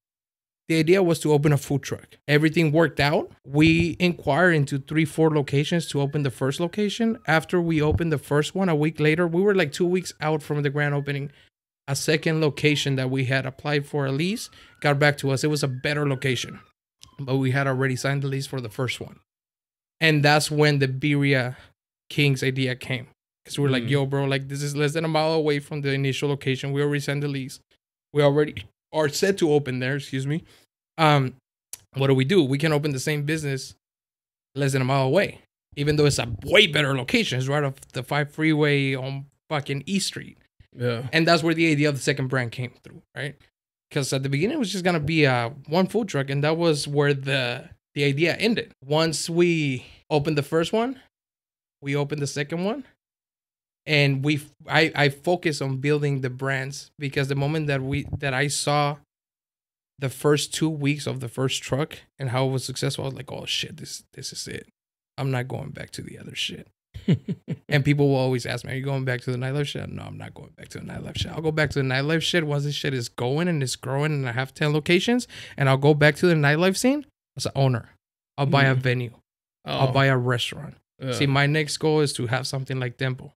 The idea was to open a food truck. Everything worked out. We inquired into 3-4 locations to open the first location. After we opened the first one, a week later, we were like 2 weeks out from the grand opening. A second location that we had applied for a lease got back to us. It was a better location, but we had already signed the lease for the first one. And that's when the Birria Kings idea came. Because we were like, yo, bro, like, this is less than a mile away from the initial location. We already signed the lease. We already are set to open there, excuse me. What do? We can open the same business less than a mile away. Even though it's a way better location. It's right off the 5 freeway on fucking East Street. Yeah. And that's where the idea of the second brand came through, right? Because at the beginning, it was just going to be one food truck. And that was where the idea ended. Once we opened the first one, we opened the second one. And I focused on building the brands, because the moment that I saw the first 2 weeks of the first truck and how it was successful, I was like, oh shit, this is it. I'm not going back to the other shit. And people will always ask me, are you going back to the nightlife shit? No, I'm not going back to the nightlife shit. I'll go back to the nightlife shit once this shit is going and it's growing and I have 10 locations, and I'll go back to the nightlife scene as an owner. I'll buy a venue. I'll buy a restaurant. Yeah. See, my next goal is to have something like Temple.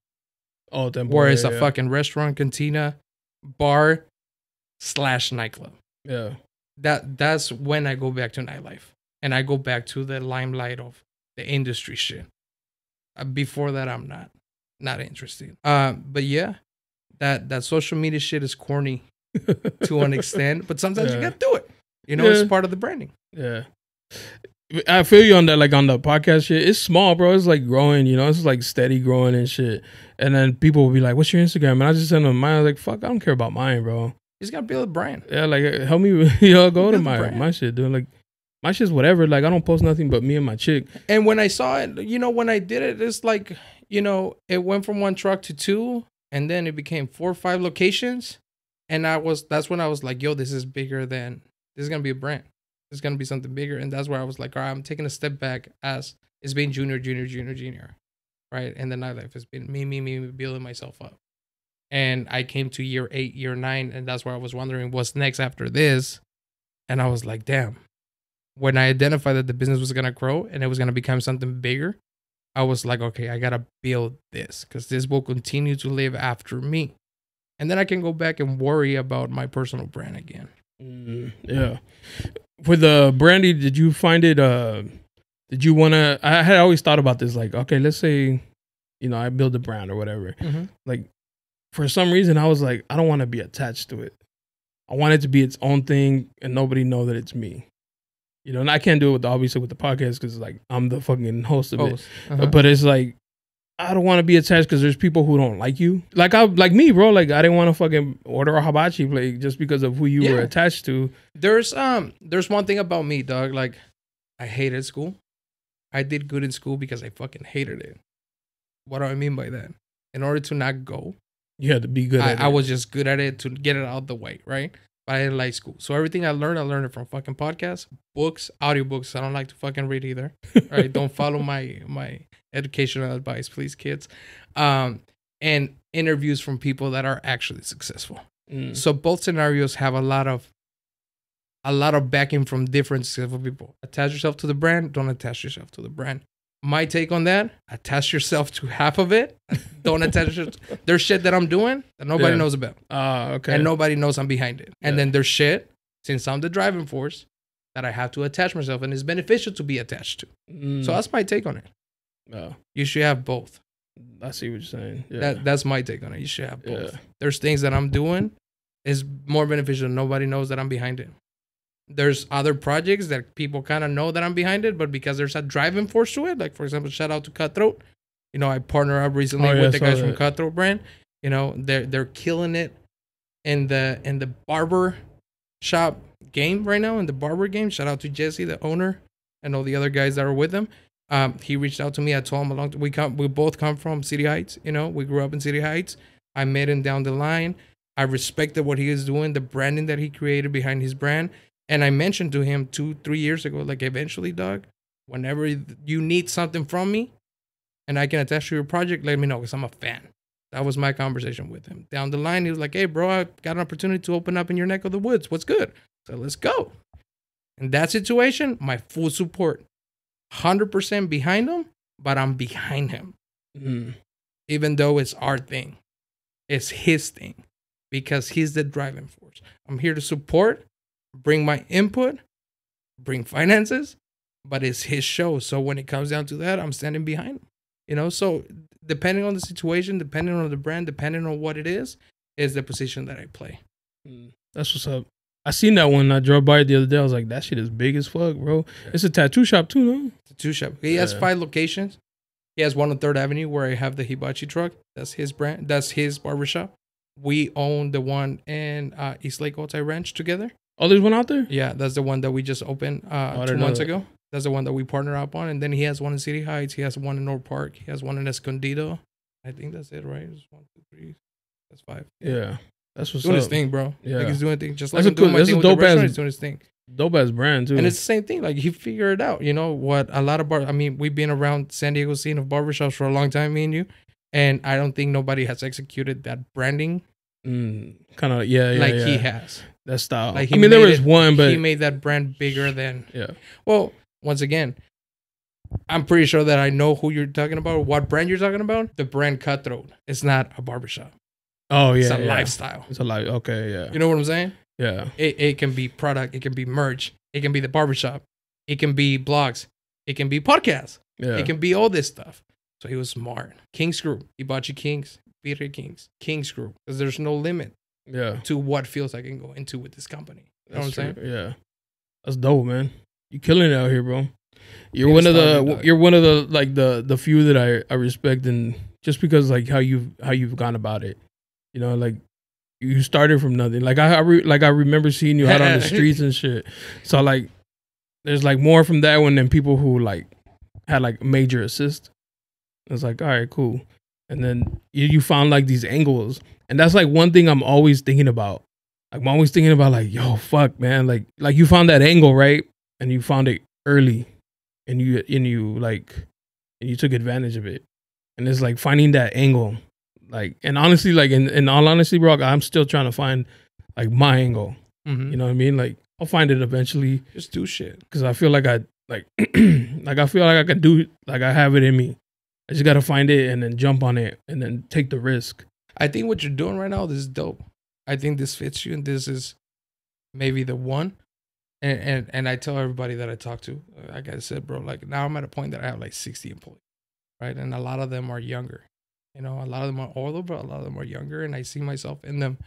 Oh, Temple. Where it's a fucking restaurant, cantina, bar / nightclub. Yeah. That's when I go back to nightlife. And I go back to the limelight of the industry shit. Before that, I'm not interested. But yeah, that social media shit is corny to an extent. But sometimes you gotta do it. You know, it's part of the branding. Yeah. I feel you on that, like on the podcast shit. It's small, bro. It's like growing, you know, it's like steady growing and shit. And then people will be like, what's your Instagram? And I just send them mine. I was like, fuck, I don't care about mine, bro. You just gotta build a brand. Yeah, like, help me, go to my shit, dude. Like, my shit's whatever. Like, I don't post nothing but me and my chick. And when I saw it, you know, when I did it, it's like, you know, it went from 1 truck to 2, and then it became 4 or 5 locations. And that's when I was like, yo, this is gonna be a brand. It's going to be something bigger. And that's where I was like, all right, I'm taking a step back, as it's been junior. Right. And the nightlife has been me building myself up. And I came to year 8, year 9. And that's where I was wondering what's next after this. And I was like, damn. When I identified that the business was going to grow and it was going to become something bigger, I was like, okay, I got to build this, because this will continue to live after me. And then I can go back and worry about my personal brand again. Yeah. For the brandy, did you find it, did you want to, I had always thought about this, like, okay, let's say, you know, I build a brand or whatever. Mm-hmm. Like, for some reason, I was like, I don't want to be attached to it. I want it to be its own thing and nobody know that it's me. You know, and I can't do it obviously with the podcast, because like I'm the fucking host of it. Uh-huh. But it's like, I don't want to be attached because there's people who don't like you. Like me, bro. Like, I didn't want to fucking order a hibachi plate just because of who you were attached to. There's one thing about me, dog. Like, I hated school. I did good in school because I fucking hated it. What do I mean by that? In order to not go, You had to be good at it. I was just good at it to get it out of the way, right? but I didn't like school. So everything I learned it from fucking podcasts, books, audiobooks. I don't like to fucking read either. All right, don't follow my educational advice, please, kids. And interviews from people that are actually successful. So both scenarios have a lot of backing from different successful people. Attach yourself to the brand. Don't attach yourself to the brand. My take on that: attach yourself to half of it. Don't attach yourself. There's shit that I'm doing that nobody knows about. Okay. And nobody knows I'm behind it. And then there's shit, since I'm the driving force, that I have to attach myself, and it's beneficial to be attached to. So that's my take on it. You should have both. I see what you're saying. Yeah. That's my take on it. You should have both. Yeah. There's things that I'm doing is more beneficial. Nobody knows that I'm behind it. There's other projects that people kind of know that I'm behind it, but because there's a driving force to it, like for example, shout out to Cutthroat. You know, I partnered up recently with the guys from Cutthroat brand. You know, they're killing it in the barber shop game right now, in the barber game. Shout out to Jesse, the owner, and all the other guys that are with him. He reached out to me. I told him we both come from City Heights. You know, we grew up in City Heights. I met him down the line. I respected what he is doing, the branding that he created behind his brand. And I mentioned to him 2-3 years ago, like, eventually, dog, whenever you need something from me and I can attach to your project, let me know, because I'm a fan. That was my conversation with him. Down the line, he was like, hey, bro, I got an opportunity to open up in your neck of the woods. What's good? So let's go. In that situation, my full support. 100% behind him, but I'm behind him. Even though it's our thing. It's his thing. Because he's the driving force. I'm here to support, bring my input, bring finances, but it's his show. So when it comes down to that, I'm standing behind him. You know, so depending on the situation, depending on the brand, depending on what it is the position that I play. That's what's up. I seen that one. I drove by it the other day. I was like, that shit is big as fuck, bro. Yeah. It's a tattoo shop too, no? Tattoo shop. He has 5 locations. He has one on 3rd Avenue where I have the Hibachi truck. That's his brand. That's his barbershop. We own the one in East Lake Otay Ranch together. Oh, there's one out there? Yeah, that's the one that we just opened 2 months ago. That's the one that we partner up on. And then he has one in City Heights. He has one in North Park. He has one in Escondido. I think that's it, right? It's 1, 2, 3. That's 5. Yeah. That's what's doing up. His thing, bro. Yeah. Like he's doing things just that's like I'm doing my thing with the restaurant. He's doing his thing. Dope ass brand too. And it's the same thing. Like he figured it out. You know what? A lot of we've been around San Diego scene of barbershops for a long time, me and you. And I don't think nobody has executed that branding. Kind of, yeah. He has. That style. Like I mean, there was one, but he made that brand bigger than. Yeah. Well, once again, I'm pretty sure that I know who you're talking about, what brand you're talking about. The brand Cutthroat. It's not a barbershop. Oh yeah, it's a lifestyle. It's a life. Okay, yeah. You know what I'm saying? Yeah. It can be product. It can be merch. It can be the barbershop. It can be blogs. It can be podcasts. Yeah. It can be all this stuff. So he was smart. King's Group. Hibachi Kings. Birria Kings. King's Group. Because there's no limit. Yeah. To what fields I can go into with this company. You know what I'm saying? Yeah. That's dope, man. You killing it out here, bro. You're one of the like the few that I respect, and just because like how you've gone about it. You know, like you started from nothing. Like I remember seeing you out on the streets and shit. So like, there's like more from that one than people who like had like major assist. It's like, all right, cool. And then you found like these angles, and that's like one thing I'm always thinking about. Like I'm always thinking about like, yo, fuck, man. Like you found that angle, right? And you found it early, and you took advantage of it. And it's like finding that angle. Like, and honestly, like in all honesty, bro, I'm still trying to find like my angle. Mm-hmm. You know what I mean? Like I'll find it eventually. Just do shit. Cause I feel like I feel like I can do it. Like I have it in me. I just got to find it and then jump on it and then take the risk. I think what you're doing right now, this is dope. I think this fits you, and this is maybe the one. And I tell everybody that I talk to, like I said, bro, like now I'm at a point that I have like 60 employees, right? And a lot of them are younger. You know, a lot of them are older, but a lot of them are younger, and I see myself in them.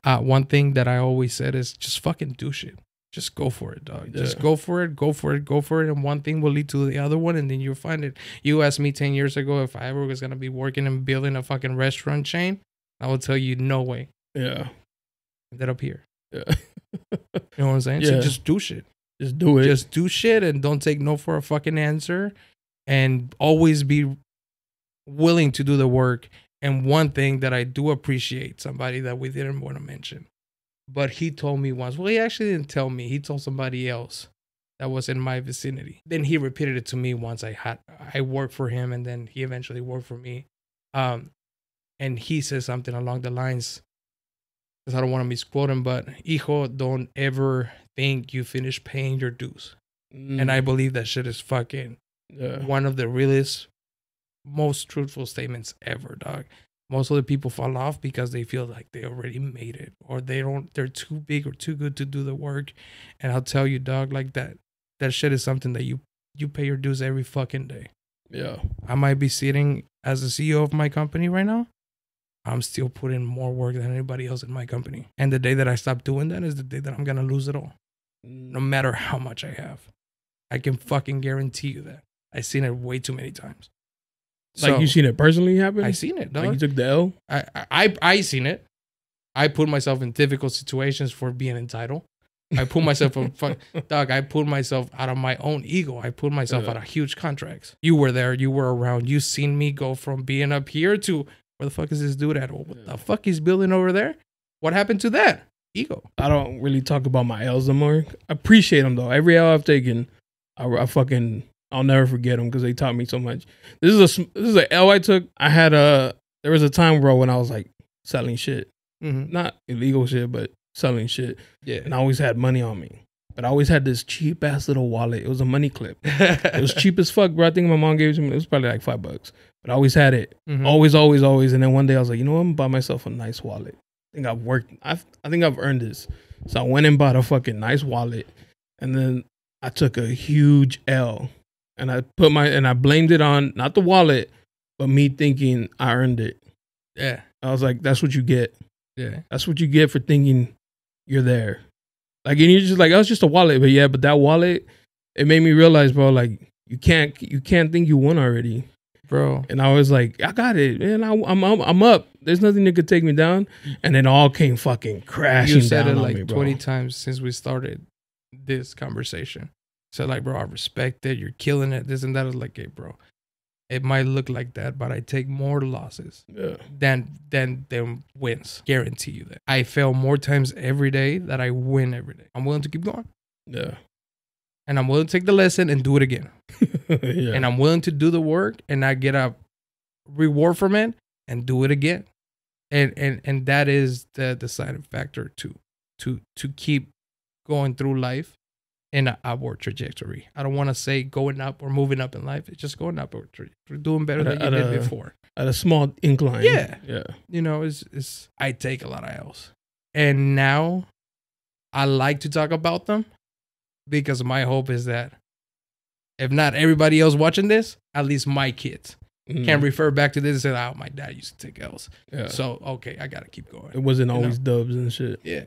One thing that I always said is just fucking do shit. Just go for it, dog. Yeah. Just go for it, and one thing will lead to the other one, and then you'll find it. You asked me 10 years ago if I ever was going to be working and building a fucking restaurant chain. I would tell you, no way. Yeah. Ended up here. Yeah. You know what I'm saying? Yeah. So just do shit. Just do it. Just do shit and don't take no for a fucking answer, and always be willing to do the work. And one thing that I do appreciate, somebody that we didn't want to mention, But he told me once. Well, he actually didn't tell me. He told somebody else that was in my vicinity. Then he repeated it to me once. I worked for him, and then he eventually worked for me. And he said something along the lines, because I don't want to misquote him, but hijo, don't ever think you finished paying your dues. And I believe that shit is fucking one of the realest, most truthful statements ever, dog. Most of the people fall off because they feel like they already made it, or they're too big or too good to do the work. And I'll tell you, dog, like that shit is something that you pay your dues every fucking day. Yeah. I might be sitting as the CEO of my company right now. I'm still putting more work than anybody else in my company. And the day that I stop doing that is the day that I'm going to lose it all. No matter how much I have. I can fucking guarantee you that. I've seen it way too many times. Like, so, you seen it personally happen? I seen it, dog. Like, you took the L? I seen it. I put myself in difficult situations for being entitled. I put myself dog, I put myself out of my own ego. I put myself out of huge contracts. You were there. You were around. You seen me go from being up here to, where the fuck is this dude at? What the fuck he's building over there? What happened to that? Ego. I don't really talk about my L's no more. I appreciate them, though. Every L I've taken, I'll never forget them because they taught me so much. This is an L I took. There was a time, bro, when I was like selling shit. Not illegal shit, but selling shit. Yeah. And I always had money on me. But I always had this cheap ass little wallet. It was a money clip. It was cheap as fuck, bro. I think my mom gave it to me. It was probably like $5. But I always had it. Always. And then one day I was like, you know what? I'm gonna buy myself a nice wallet. I think I've earned this. So I went and bought a fucking nice wallet. And then I took a huge L. And I blamed it on not the wallet, but me thinking I earned it. Yeah. I was like, that's what you get. Yeah. That's what you get for thinking you're there. Like, and you're just like, oh, it's just a wallet. But that wallet, it made me realize, bro, like, you can't think you won already, bro. And I was like, I got it, man. I'm up. There's nothing that could take me down. And it all came fucking crashing down. You said it on like me, 20 times since we started this conversation. So like, bro, I respect it. You're killing it. This and that. I was like, hey, bro, it might look like that, but I take more losses than wins. Guarantee you that. I fail more times every day than I win every day. I'm willing to keep going. Yeah. And I'm willing to take the lesson and do it again. Yeah. And I'm willing to do the work and not get a reward from it and do it again. And that is the deciding factor to keep going through life in an upward trajectory. I don't want to say going up or moving up in life. It's just going up or doing better than you did before. At a small incline. Yeah. Yeah. You know, I take a lot of L's. And now I like to talk about them because my hope is that if not everybody else watching this, at least my kids can refer back to this and say, oh, my dad used to take L's. Yeah. So, okay, I got to keep going. It wasn't always dubs and shit. Yeah.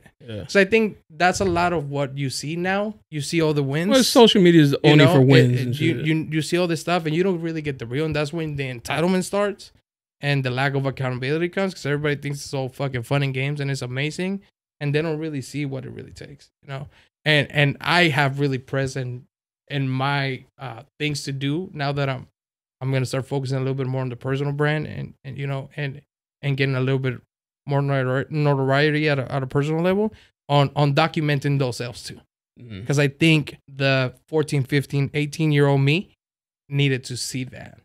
So I think that's a lot of what you see now. You see all the wins. Well, social media is only for wins. And shit. You see all this stuff and you don't really get the real. And that's when the entitlement starts and the lack of accountability comes because everybody thinks it's all fucking fun and games and it's amazing. And they don't really see what it really takes, you know? And I have really present in my things to do now that I'm going to start focusing a little bit more on the personal brand and you know, and getting a little bit more notoriety at a personal level on documenting those sales too. Because I think the 14, 15, 18-year-old me needed to see that.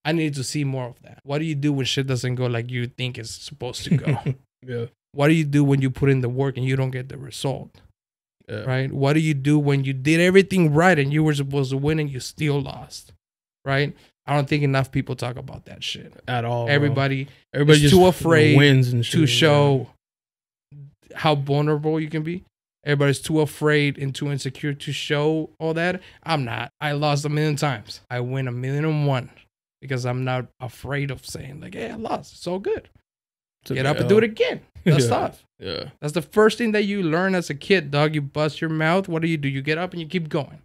I needed to see more of that. What do you do when shit doesn't go like you think it's supposed to go? Yeah. What do you do when you put in the work and you don't get the result? Yeah. Right? What do you do when you did everything right and you were supposed to win and you still lost? Right? I don't think enough people talk about that shit at all. Everybody's just too afraid wins and shit, to show how vulnerable you can be. Everybody's too afraid and too insecure to show all that. I'm not. I lost 1,000,000 times. I win 1,000,001 because I'm not afraid of saying like, "Hey, I lost. It's all good. Get up and do it again." That's tough. Yeah. That's the first thing that you learn as a kid, dog. You bust your mouth. What do? You get up and you keep going.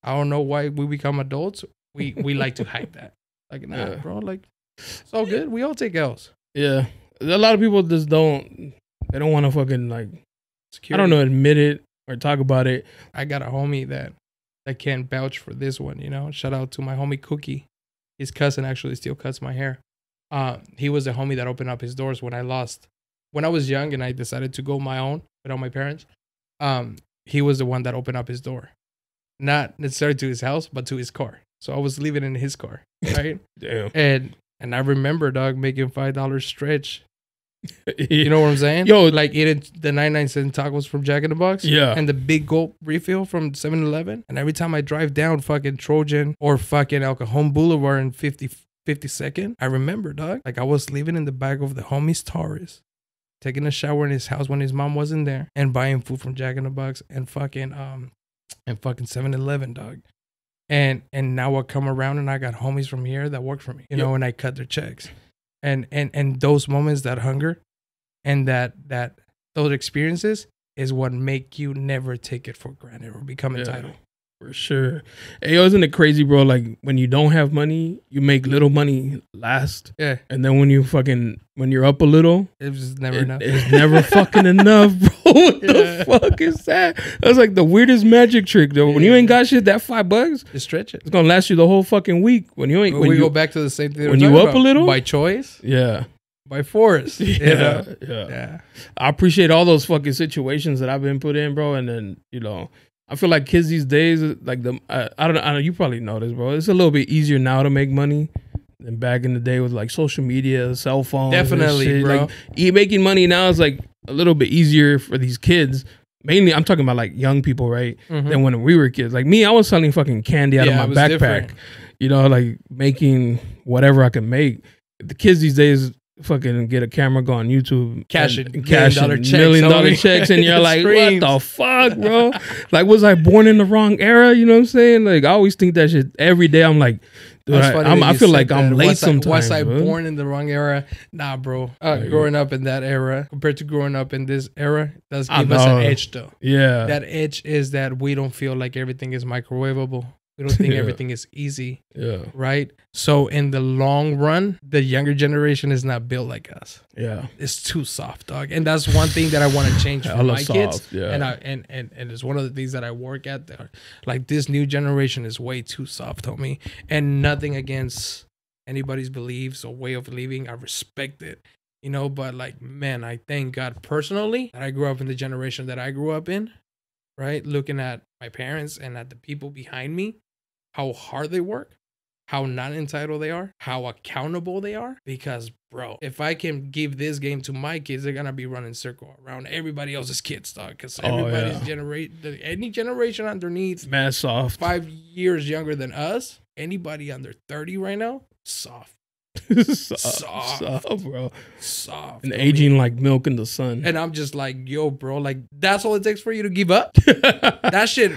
I don't know why we become adults. We like to hide that. Like, nah, bro. Like, it's all good. We all take L's. Yeah. A lot of people just don't. They don't want to fucking like. Security. I don't know, admit it or talk about it. I got a homie that can vouch for this one. You know, shout out to my homie Cookie. His cousin actually still cuts my hair. He was the homie that opened up his doors when I lost when I was young and I decided to go my own without my parents, he was the one that opened up his door. Not necessarily to his house, but to his car. So I was living in his car, right? Damn. And I remember, dog, making $5 stretch. You know what I'm saying? Yo, like eating the 99-cent tacos from Jack in the Box. Yeah. And the big gulp refill from 7-Eleven. And every time I drive down fucking Trojan or fucking El Cajon Boulevard in 52nd, I remember, dog, like I was living in the back of the homie's Taurus, taking a shower in his house when his mom wasn't there, and buying food from Jack in the Box and fucking 7-Eleven, dog. And now I come around and I got homies from here that work for me, you know, and I cut their checks. And those moments, that hunger and that those experiences is what make you never take it for granted or become entitled. For sure. Hey, isn't it crazy, bro? Like when you don't have money, you make little money last. Yeah. And then when you're up a little, it's just never enough. It's never fucking enough, bro. What the fuck is that? That's like the weirdest magic trick, though. When you ain't got shit, that $5, just stretch it. It's gonna last you the whole fucking week. When you ain't, we go back to the same thing. When you up a little, by choice, yeah, by force, yeah. I appreciate all those fucking situations that I've been put in, bro. And then I feel like kids these days, like I don't know, you probably know this, bro. It's a little bit easier now to make money than back in the day with like social media, cell phones. Definitely, bro. Like making money now is like a little bit easier for these kids. Mainly, I'm talking about like young people, right? Mm-hmm. Than when we were kids. Like me, I was selling fucking candy out of my backpack. Different. You know, like making whatever I could make. The kids these days fucking get a camera, go on YouTube, cash $1 million checks, and you're like, what the fuck, bro? Like, was I born in the wrong era? You know what I'm saying? Like, I always think that shit every day. I'm like, dude, I feel like I'm late sometimes. Was I born in the wrong era? Nah, bro. Growing up in that era compared to growing up in this era does give us an edge, though. Yeah. That edge is that we don't feel like everything is microwavable. We don't think everything is easy. Yeah. Right? So in the long run, the younger generation is not built like us. Yeah. It's too soft, dog. And that's one thing that I want to change for my kids. Yeah. And it's one of the things that I work at there. Like this new generation is way too soft, homie. And nothing against anybody's beliefs or way of living. I respect it. You know, but like, man, I thank God personally that I grew up in the generation that I grew up in. Right? Looking at my parents and at the people behind me, how hard they work, how not entitled they are, how accountable they are. Because, bro, if I can give this game to my kids, they're going to be running circle around everybody else's kids, dog. Because everybody's any generation underneath mad soft 5 years younger than us, anybody under 30 right now, soft. soft, bro. Soft. And aging like milk in the sun. And I'm just like, yo, bro, like that's all it takes for you to give up? That shit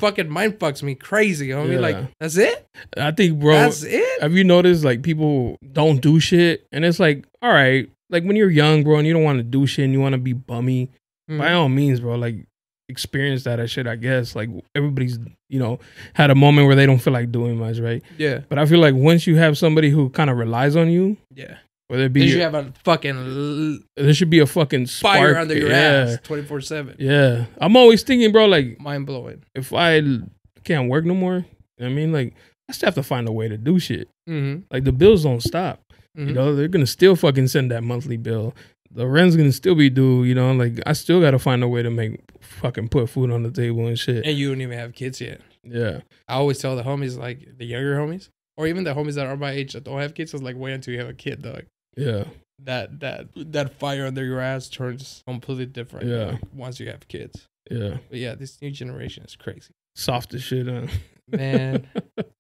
fucking mind fucks me crazy. You know what I mean? Like, that's it? I think, bro, that's it? Have you noticed like people don't do shit? And it's like, all right, like when you're young, bro, and you don't want to do shit and you want to be bummy, by all means, bro, like experience that shit, I guess. Like everybody's, had a moment where they don't feel like doing much, right? Yeah. But I feel like once you have somebody who kind of relies on you, whether it be you have a fucking there should be a fucking spark, fire under your ass 24/7. Yeah. I'm always thinking, bro, like mind blowing. If I can't work no more, I mean, like I still have to find a way to do shit. Mm-hmm. Like the bills don't stop. Mm-hmm. They're gonna still fucking send that monthly bill. The rent's gonna still be due, like I still gotta find a way to make fucking put food on the table and shit. And you don't even have kids yet. Yeah. I always tell the homies, like the younger homies, or even the homies that are my age that don't have kids, it's like wait until you have a kid, dog. Yeah. That fire under your ass turns completely different. Yeah. Once you have kids. Yeah. But yeah, this new generation is crazy. Soft as shit, huh? Man,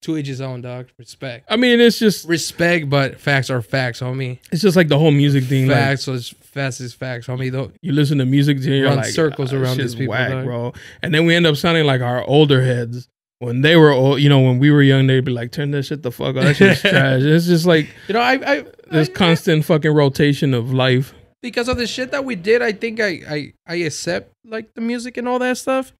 to each his own, dog. Respect. I mean, it's just respect, but facts are facts, homie. It's just like the whole music thing. Facts as fast as facts, homie. Though you listen to music, and you're like circles around these people, whack, bro. And then we end up sounding like our older heads when they were old. When we were young, they'd be like, "Turn that shit the fuck off. That shit's trash." It's just like this constant fucking rotation of life. Because of the shit that we did, I think I accept like the music and all that stuff.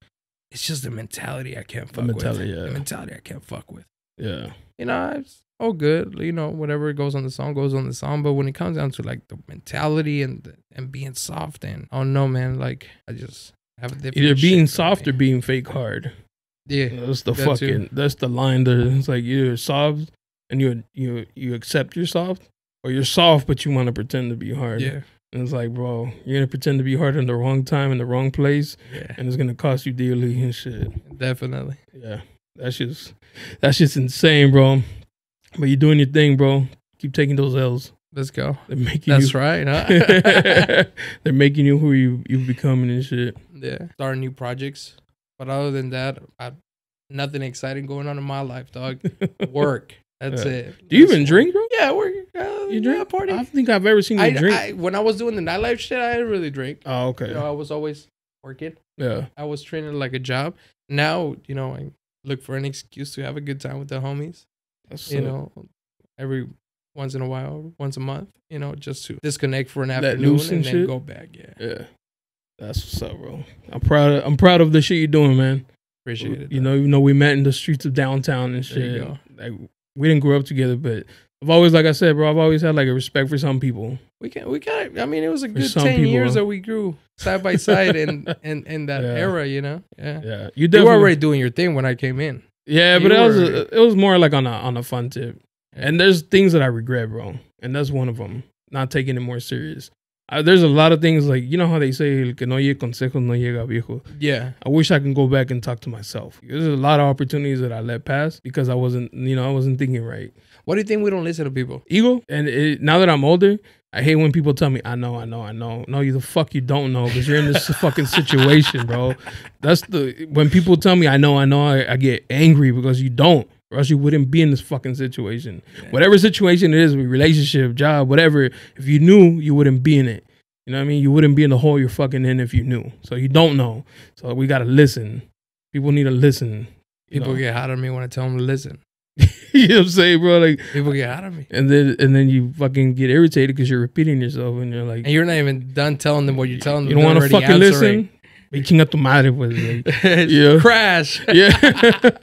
It's just the mentality I can't fuck with. Yeah. The mentality I can't fuck with. Yeah. It's all good. Whatever goes on the song goes on the song. But when it comes down to like the mentality and being soft and I don't know, man. Like I just have a different. Either being soft or being fake hard. Yeah. That's the that's the line there. It's like you're soft and you accept you're soft, or you're soft but you want to pretend to be hard. Yeah. And it's like, bro, you're gonna pretend to be hard in the wrong time in the wrong place, and it's gonna cost you dearly and shit. Definitely. Yeah, that's just insane, bro. But you're doing your thing, bro. Keep taking those L's. Let's go. They're making That's right, huh? They're making you who you're becoming and shit. Yeah. Starting new projects. But other than that, nothing exciting going on in my life, dog. Work. That's it. Do you even drink, bro? Yeah, work. You drink? Yeah, party. I don't think I've ever seen you drink. When I was doing the nightlife shit, I didn't really drink. Oh, okay. You know, I was always working. Yeah. I was treating it like a job. Now, you know, I look for an excuse to have a good time with the homies. That's you know, every once in a while, once a month, you know, just to disconnect for an afternoon and then go back. Yeah. That's what's up, bro. I'm proud of the shit you're doing, man. Appreciate it. You know, even though we met in the streets of downtown and shit. There you go. Like, we didn't grow up together, but I've always, like I said, bro, I've always had like a respect for some people. We got. I mean, it was a good 10 years that we grew side by side in that era, you know. Yeah. You were already doing your thing when I came in. Yeah, but it was more like on a fun tip. Yeah. And there's things that I regret, bro, and that's one of them. Not taking it more serious. There's a lot of things, like, you know how they say, el que no oye consejos no llega viejo. Yeah. I wish I can go back and talk to myself. There's a lot of opportunities that I let pass because I wasn't thinking right. Why do you think we don't listen to people? Ego. And now that I'm older, I hate when people tell me, I know. No, you the fuck you don't know, because you're in this fucking situation, bro. When people tell me I know, I get angry because you don't. Or else you wouldn't be in this fucking situation. Yeah. Whatever situation it is, relationship, job, whatever, if you knew, you wouldn't be in it. You know what I mean? You wouldn't be in the hole you're fucking in if you knew. So you don't know. So we got to listen. People need to listen. People get hot on me when I tell them to listen. You know what I'm saying, bro? Like, people get hot on me. And then you fucking get irritated because you're repeating yourself and you're like... And you're not even done telling them what you're telling them. You don't want to fucking listen? Chinga tu madre, pues. Like, Crash. Yeah.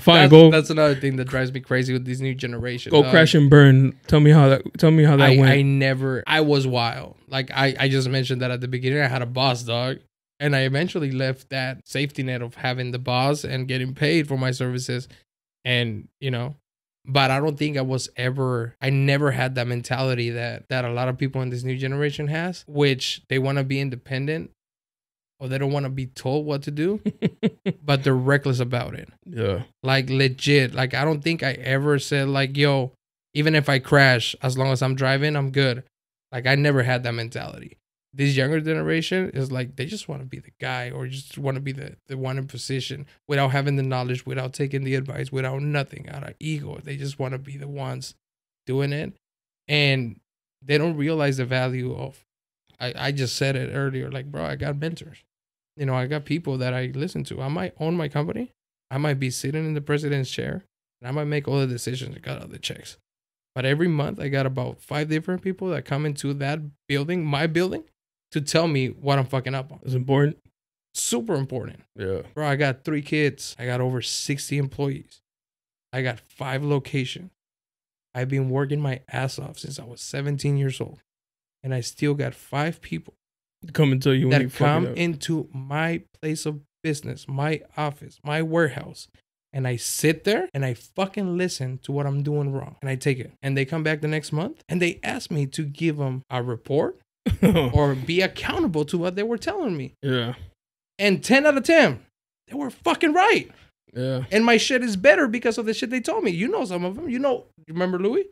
Fine, that's another thing that drives me crazy with these new generations. Go crash and burn. Tell me how that went. I was wild. Like I just mentioned that at the beginning. I had a boss, dog. And I eventually left that safety net of having the boss and getting paid for my services. And, you know, but I don't think I never had that mentality that a lot of people in this new generation has, which they want to be independent. Or they don't want to be told what to do, but they're reckless about it. Yeah. Like, legit. Like, I don't think I ever said, like, yo, even if I crash, as long as I'm driving, I'm good. Like, I never had that mentality. This younger generation is like, they just want to be the guy or just want to be the one in position without having the knowledge, without taking the advice, without nothing, out of ego. They just want to be the ones doing it. And they don't realize the value of, I just said it earlier, like, bro, I got mentors. You know, I got people that I listen to. I might own my company. I might be sitting in the president's chair. And I might make all the decisions. I got all the checks. But every month, I got about 5 different people that come into that building, my building, to tell me what I'm fucking up on. It's important. Super important. Yeah. Bro, I got 3 kids. I got over 60 employees. I got 5 locations. I've been working my ass off since I was 17 years old. And I still got 5 people come and tell you when you come into my place of business, my office, my warehouse, and I sit there and I fucking listen to what I'm doing wrong, and I take it. And they come back the next month and they ask me to give them a report or be accountable to what they were telling me. Yeah. And 10 out of 10, they were fucking right. Yeah. And my shit is better because of the shit they told me. You know some of them. You remember Louis?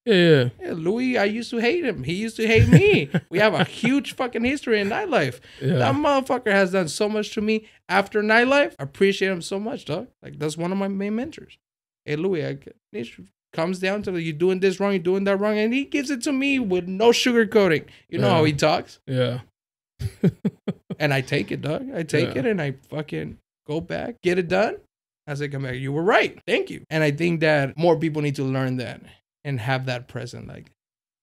Yeah. Louis, I used to hate him. He used to hate me. We have a huge fucking history in nightlife. Yeah. That motherfucker has done so much to me after nightlife. I appreciate him so much, dog. Like, that's one of my main mentors. Hey, Louis, it comes down to you doing this wrong, you're doing that wrong, and he gives it to me with no sugarcoating. You know how he talks? Yeah. And I take it, dog. I take it and I fucking go back, get it done. I say, come back, you were right. Thank you. And I think that more people need to learn that. And have that present, like,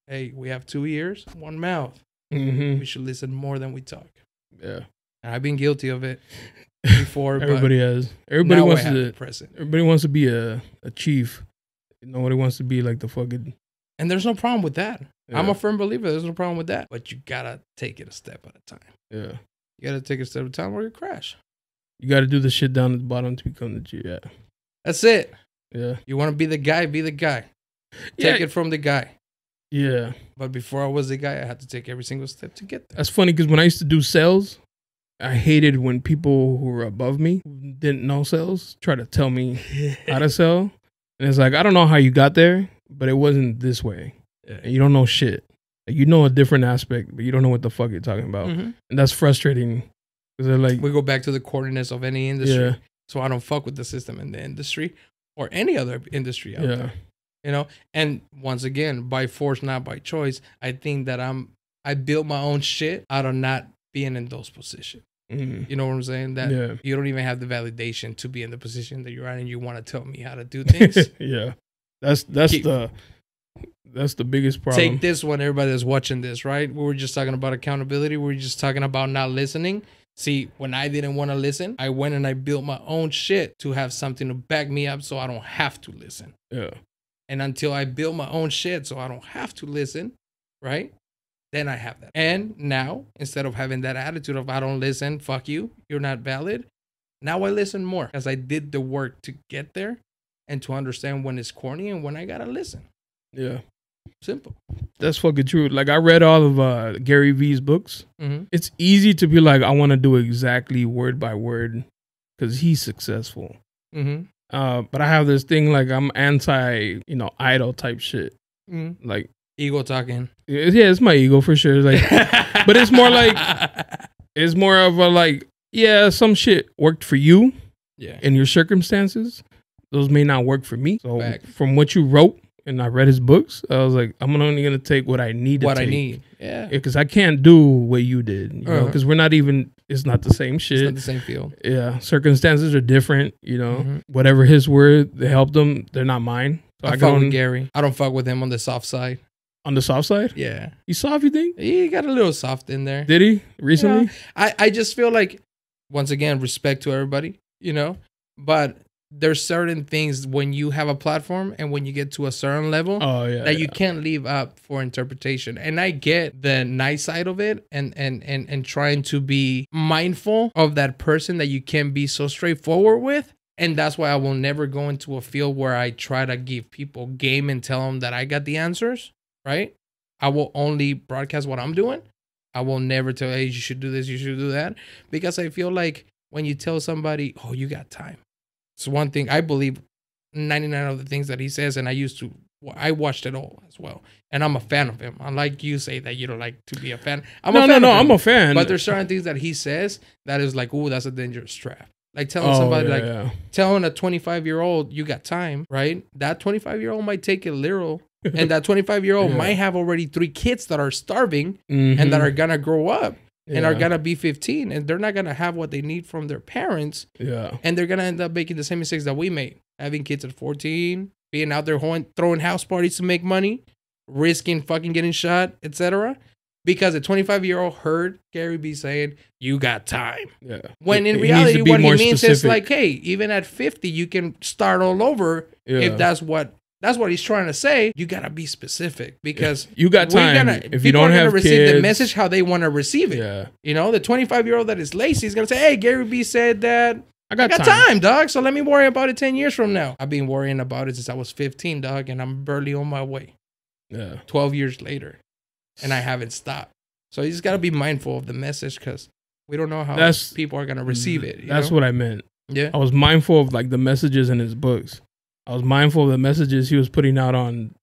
hey, we have 2 ears, 1 mouth. Mm-hmm. We should listen more than we talk. Yeah, and I've been guilty of it before. Everybody has. Everybody wants to be a chief. Nobody wants to be like the fucking. And there's no problem with that. Yeah. I'm a firm believer. There's no problem with that. But you gotta take it a step at a time. Yeah, you gotta take it a step at a time, or you crash. You gotta do the shit down at the bottom to become the G. Yeah, that's it. Yeah, you want to be the guy, be the guy. Take it from the guy. Yeah. But before I was the guy, I had to take every single step to get there. That's funny because when I used to do sales, I hated when people who were above me, who didn't know sales, try to tell me how to sell. And it's like, I don't know how you got there, but it wasn't this way. Yeah. And you don't know shit. Like, you know a different aspect, but you don't know what the fuck you're talking about. Mhm. And that's frustrating. Because they're like, We go back to the corniness of any industry. Yeah. So I don't fuck with the system in the industry or any other industry out there. You know? And once again, by force, not by choice, I think that I built my own shit out of not being in those positions. Mm. You know what I'm saying? That Yeah. you don't even have the validation to be in the position that you're at, and you want to tell me how to do things. Yeah. That's the biggest problem. Take this one, everybody that's watching this, right? We were just talking about accountability. We were just talking about not listening. See, when I didn't want to listen, I went and I built my own shit to have something to back me up so I don't have to listen. Yeah. And until I build my own shit so I don't have to listen, right? Then I have that. And now, instead of having that attitude of I don't listen, fuck you, you're not valid, now I listen more because I did the work to get there and to understand when it's corny and when I gotta listen. Yeah. Simple. That's fucking true. Like, I read all of Gary V's books. Mm-hmm. It's easy to be like, I want to do exactly word by word because he's successful. Mm-hmm. But I have this thing like I'm anti, idol type shit. Mm-hmm. Like, Ego talking. yeah, it's my ego for sure. Like, but it's more like, it's more of a like, yeah, some shit worked for you. Yeah. In your circumstances. Those may not work for me. So Back. from what you wrote, and I read his books, I was like, I'm only going to take what I need to take. What I need. Yeah. Because I can't do what you did, because we're not even, it's not the same shit. It's not the same field. Yeah. Circumstances are different, Mhm. Whatever his word, they helped them, they're not mine. So I fuck with Gary. I don't fuck with him on the soft side. On the soft side? Yeah. He's soft, you think? He got a little soft in there. Did he? Recently? I just feel like, once again, respect to everybody, but there's certain things when you have a platform and when you get to a certain level that you can't leave up for interpretation. And I get the nice side of it and trying to be mindful of that person that you can be so straightforward with. And that's why I will never go into a field where I try to give people game and tell them that I got the answers, right? I will only broadcast what I'm doing. I will never tell, hey, you should do this, you should do that. Because I feel like when you tell somebody, oh, you got time. It's one thing. I believe 99 of the things that he says, and I watched it all as well. And I'm a fan of him. Unlike you say that you don't like to be a fan. I'm a fan. But there's certain things that he says that is like, oh, that's a dangerous trap. Like telling somebody, telling a 25-year-old, you got time, right? That 25-year-old might take it literal. And that 25-year-old might have already 3 kids that are starving and that are going to grow up. And are going to be 15, and they're not going to have what they need from their parents. Yeah. And they're going to end up making the same mistakes that we made. Having kids at 14, being out there throwing house parties to make money, risking fucking getting shot, etc. Because a 25-year-old heard Gary B saying, you got time. Yeah. When in reality, what he means is like, hey, even at 50, you can start all over if that's what he's trying to say. You gotta be specific because you got time. If you don't have receive kids, the message how they want to receive it. Yeah. The 25-year-old that is lazy is gonna say, "Hey, Gary B said that I got time, dog. So let me worry about it 10 years from now." I've been worrying about it since I was 15, dog, and I'm barely on my way. Yeah. 12 years later, and I haven't stopped. So you just gotta be mindful of the message because we don't know how people are gonna receive it. That's what I meant. Yeah. I was mindful of like the messages in his books. I was mindful of the messages he was putting out on,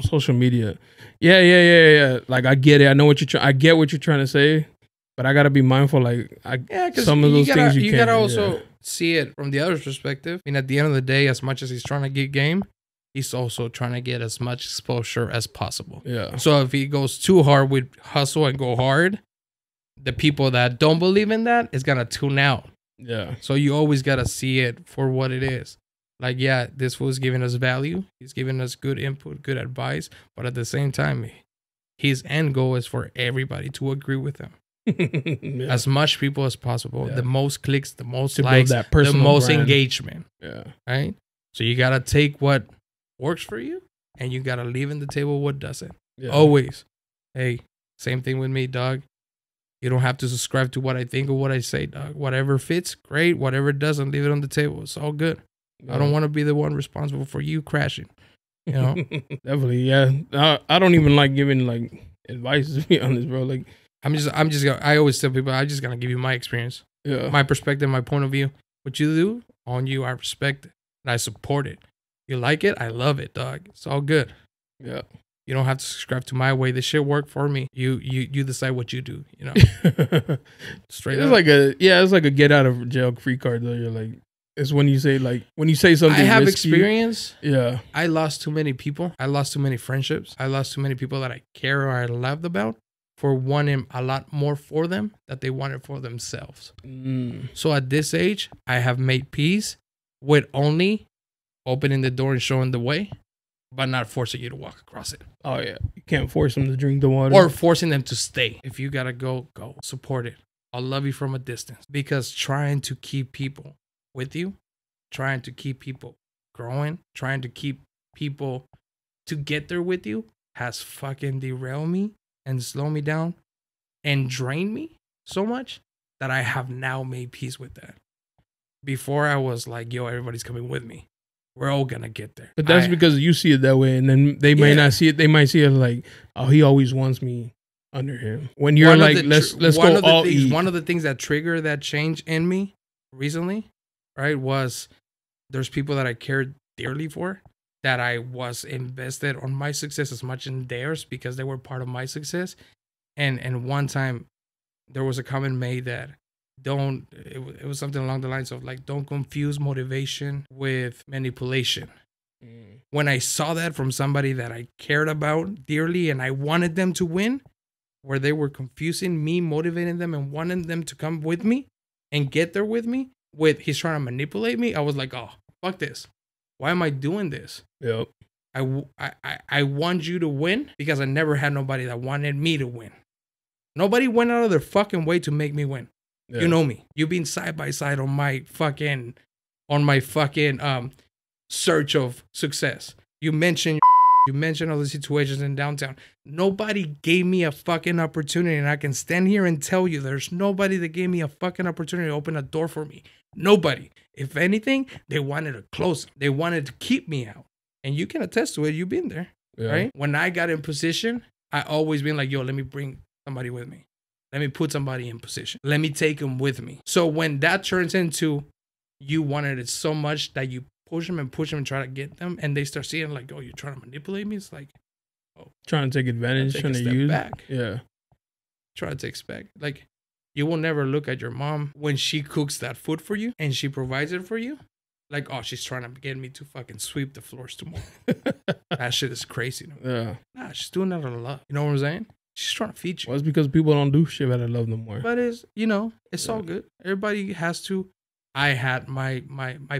social media. Yeah. Like, I get it. I know I get what you're trying to say, but I gotta be mindful. Like, some of those things you gotta also see it from the other perspective. I mean, at the end of the day, as much as he's trying to get game, he's also trying to get as much exposure as possible. Yeah. So if he goes too hard with hustle and go hard, the people that don't believe in that is gonna tune out. Yeah. So you always gotta see it for what it is. Like, yeah, this was giving us value. He's giving us good input, good advice. But at the same time, his end goal is for everybody to agree with him. As much people as possible. Yeah. The most clicks, the most likes, the most engagement. Yeah. Right? So you got to take what works for you and you got to leave on the table what doesn't. Yeah. Always. Hey, same thing with me, dog. You don't have to subscribe to what I think or what I say, dog. Whatever fits, great. Whatever doesn't, leave it on the table. It's all good. Yeah. I don't want to be the one responsible for you crashing. You know, Definitely, yeah. I don't even like giving like advice, to be honest, bro. Like, I always tell people, I just gonna give you my experience, yeah, my perspective, my point of view. What you do on you, I respect it and I support it. You like it, I love it, dog. It's all good. yeah. You don't have to subscribe to my way. This shit worked for me. You decide what you do. You know, straight It's up. like it's like a get out of jail free card though. You're like, it's when you say something. I have risky, experience. Yeah. I lost too many people. I lost too many friendships. I lost too many people that I care or I loved about for wanting a lot more for them that they wanted for themselves. So at this age, I have made peace with only opening the door and showing the way, but not forcing you to walk across it. Oh yeah. You can't force them to drink the water. Or forcing them to stay. If you gotta go, go. Support it. I'll love you from a distance. Because trying to keep people with you, trying to keep people growing, trying to keep people to get there with you has fucking derailed me and slowed me down and drained me so much that I have now made peace with that. Before I was like, yo, everybody's coming with me. We're all gonna get there. But that's because you see it that way, and then they may not see it. They might see it like, oh, he always wants me under him. When you're like, let's go all eat. One of the things that triggered that change in me recently, right, was there's people that I cared dearly for, that I was invested on my success as much in theirs because they were part of my success. And one time there was a comment made that it was something along the lines of like, don't confuse motivation with manipulation. When I saw that from somebody that I cared about dearly and I wanted them to win, where they were confusing me, motivating them and wanting them to come with me and get there with me, with he's trying to manipulate me, I was like, oh, fuck this. Why am I doing this? Yep. I want you to win because I never had nobody that wanted me to win. Nobody went out of their fucking way to make me win. Yeah. You know me. You've been side by side on my fucking search of success. You mentioned all the situations in downtown. Nobody gave me a fucking opportunity, and I can stand here and tell you there's nobody that gave me a fucking opportunity to open a door for me. Nobody. If anything, they wanted to close it. They wanted to keep me out. And you can attest to it. You've been there, right? When I got in position, I always been like, yo, let me bring somebody with me. Let me put somebody in position. Let me take them with me. So when that turns into you wanted it so much that you push them and try to get them, and they start seeing like, oh, you're trying to manipulate me. It's like, oh, trying to take advantage, trying to use back. Yeah. Try to take back. Like, you will never look at your mom when she cooks that food for you and she provides it for you. Like, oh, she's trying to get me to fucking sweep the floors tomorrow. That shit is crazy. Yeah. Nah, she's doing that out of love. You know what I'm saying? She's trying to feed you. Well, it's because people don't do shit out of love no more. But it's, it's all good. Everybody has to. I had my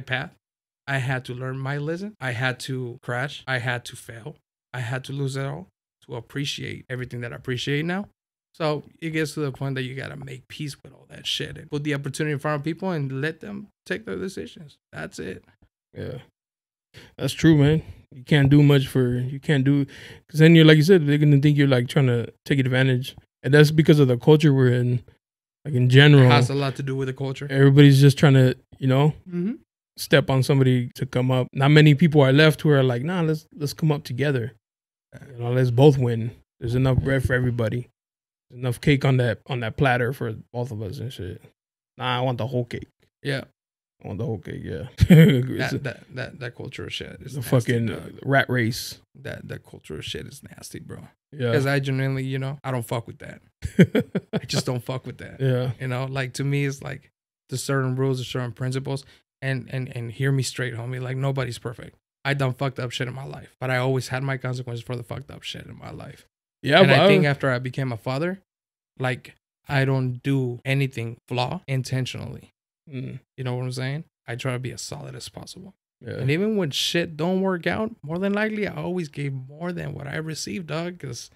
path. I had to learn my lesson. I had to crash. I had to fail. I had to lose it all to appreciate everything that I appreciate now. So it gets to the point that you got to make peace with all that shit and put the opportunity in front of people and let them take their decisions. That's it. Yeah. That's true, man. You can't do much because then you're, like you said, they're going to think you're like trying to take advantage. And that's because of the culture we're in, like in general. It has a lot to do with the culture. Everybody's just trying to, step on somebody to come up. Not many people are left who are like, nah, let's come up together. Let's both win. There's enough bread for everybody. There's enough cake on that platter for both of us and shit. Nah, I want the whole cake. Yeah. I want the whole cake, yeah. that culture of shit is a fucking rat race. That culture of shit is nasty, bro. Yeah. Because I genuinely, I don't fuck with that. I just don't fuck with that. Yeah. Like, to me, it's like there's certain rules, there's certain principles. And hear me straight, homie. Like, nobody's perfect. I done fucked up shit in my life, but I always had my consequences for the fucked up shit in my life. Yeah, and I think after I became a father, like, I don't do anything flaw intentionally. You know what I'm saying? I try to be as solid as possible. Yeah. And even when shit don't work out, more than likely, I always gave more than what I received, dog. Because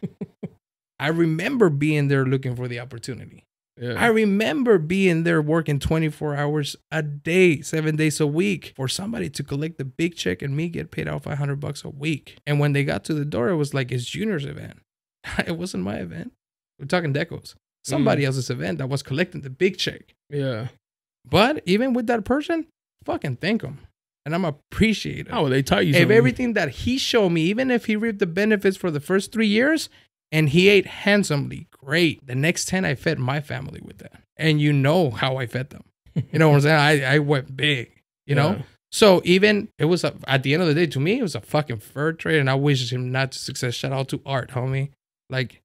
I remember being there looking for the opportunity. Yeah. I remember being there working 24 hours a day, 7 days a week for somebody to collect the big check and me get paid out $500 a week. And when they got to the door, it was like, it's Junior's event. It wasn't my event. We're talking decos. Somebody else's event that was collecting the big check. Yeah. But even with that person, fucking thank them. and I'm appreciative. Oh, they taught you If something. everything that he showed me, even if he reaped the benefits for the first 3 years and he ate handsomely, great. The next 10, I fed my family with that. And you know how I fed them. You know what I'm saying? I went big, you know? So even, it was, at the end of the day, to me, it was a fucking fair trade. And I wish him not to success. Shout out to Art, homie. Like,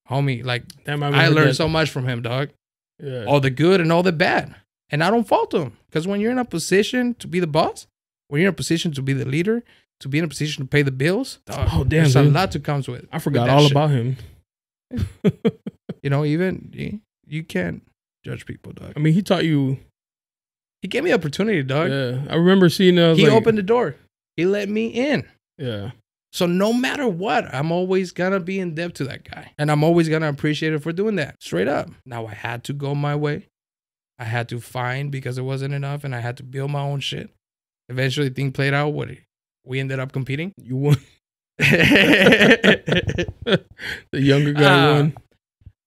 Damn, I learned so much from him, dog. Yeah. All the good and all the bad. And I don't fault him. Because when you're in a position to be the boss, when you're in a position to be the leader, to be in a position to pay the bills, dog, Oh, damn, there's a dude. lot to comes with. I forgot all about him. You know, even you can't judge people, dog. I mean, he taught you. He gave me opportunity, dog. Yeah, I remember seeing. He opened the door. He let me in. Yeah. So no matter what, I'm always gonna be in debt to that guy. And I'm always gonna appreciate it for doing that. Straight up. Now I had to go my way. I had to find because it wasn't enough, and I had to build my own shit. Eventually thing played out. We ended up competing. You won. The younger guy won.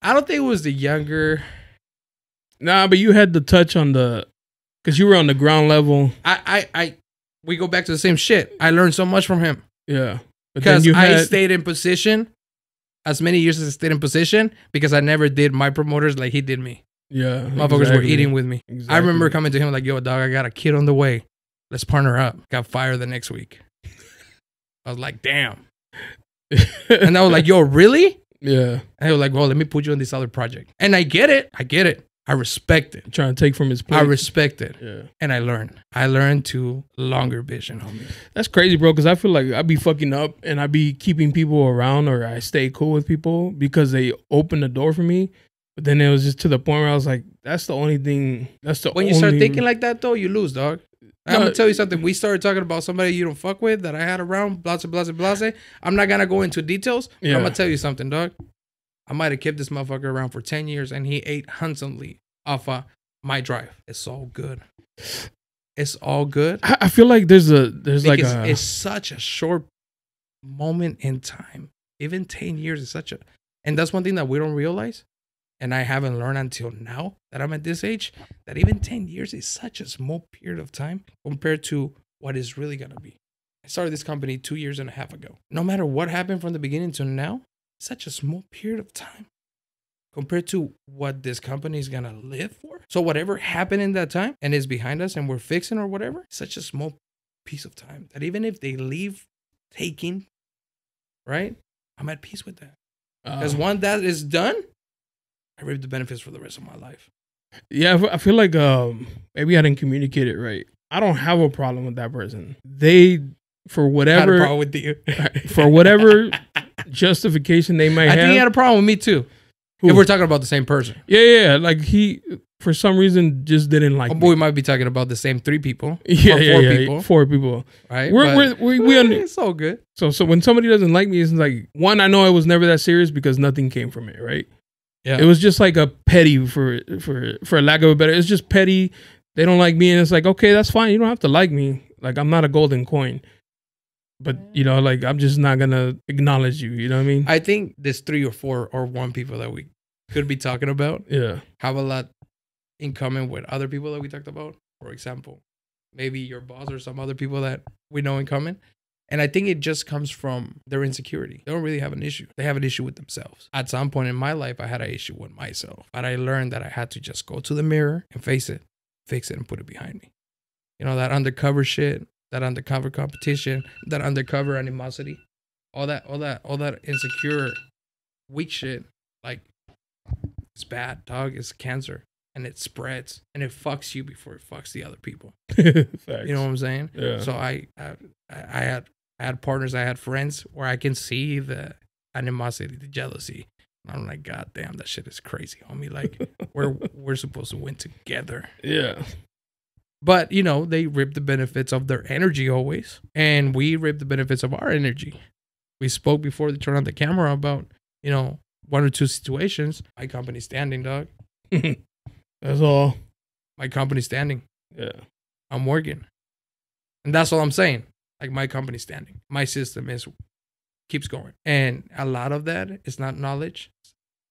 I don't think it was the younger. Nah, but you had the touch on because you were on the ground level. We go back to the same shit. I learned so much from him. Yeah. Because I stayed in position as many years as I stayed in position because I never did my promoters like he did me. Yeah. Motherfuckers were eating with me. Exactly. I remember coming to him like, yo, dog, I got a kid on the way. Let's partner up. Got fired the next week. I was like, damn. And I was like, yo, really? Yeah. And he was like, well, let me put you on this other project. And I get it. I respect it. Trying to take from his plate. I respect it. Yeah. And I learned. I learned to longer vision, homie. That's crazy, bro, because I feel like I be fucking up and I be keeping people around or I stay cool with people because they open the door for me. But then it was just to the point where I was like, that's the only thing. When you start thinking like that, though, you lose, dog. I'm going to tell you something. We started talking about somebody you don't fuck with that I had around, blase, blase, blase. I'm not going to go into details, but I'm going to tell you something, dog. I might have kept this motherfucker around for 10 years and he ate handsomely off of my drive. It's all good. It's all good. I feel like it's such a short moment in time. Even 10 years is and that's one thing that we don't realize. And I haven't learned until now that I'm at this age, that even 10 years is such a small period of time compared to what is really going to be. I started this company 2.5 years ago. No matter what happened from the beginning to now, it's such a small period of time compared to what this company is going to live for. So whatever happened in that time and is behind us and we're fixing or whatever, it's such a small piece of time that even if they leave taking, right, I'm at peace with that. Because once that is done, I reap the benefits for the rest of my life. Yeah, I feel like maybe I didn't communicate it right. I don't have a problem with that person. They, for whatever, had a problem with you. For whatever justification they might have. I think he had a problem with me too. Who? If we're talking about the same person. Yeah. Like he, for some reason, just didn't like me. We might be talking about the same 3 people. Yeah, or 4 people. 4 people. Right? It's all good. So when somebody doesn't like me, it's like, one, I know it was never that serious because nothing came from it, right? Yeah. It was just like a petty, for lack of a better, it's just petty. They don't like me, and it's like, okay, that's fine. You don't have to like me. Like, I'm not a golden coin. But, you know, like, I'm just not going to acknowledge you. You know what I mean? I think there's 3 or 4 or 1 people that we could be talking about. Yeah. Have a lot in common with other people that we talked about. For example, maybe your boss or some other people that we know in common. And I think it just comes from their insecurity. They don't really have an issue. They have an issue with themselves. At some point in my life, I had an issue with myself. But I learned that I had to just go to the mirror and face it, fix it, and put it behind me. You know, that undercover shit, that undercover competition, that undercover animosity, all that insecure, weak shit, like, it's bad, dog. It's cancer. And it spreads. And it fucks you before it fucks the other people. You know what I'm saying? Yeah. So I had partners, I had friends where I can see the animosity, the jealousy. And I'm like, God damn, that shit is crazy, homie. Like, we're supposed to win together. Yeah. But, you know, they rip the benefits of their energy always. And we rip the benefits of our energy. We spoke before they turned on the camera about, you know, 1 or 2 situations. My company's standing, dog. That's all. My company's standing. Yeah. I'm working. And that's all I'm saying. Like, my company's standing. My system keeps going. And a lot of that is not knowledge.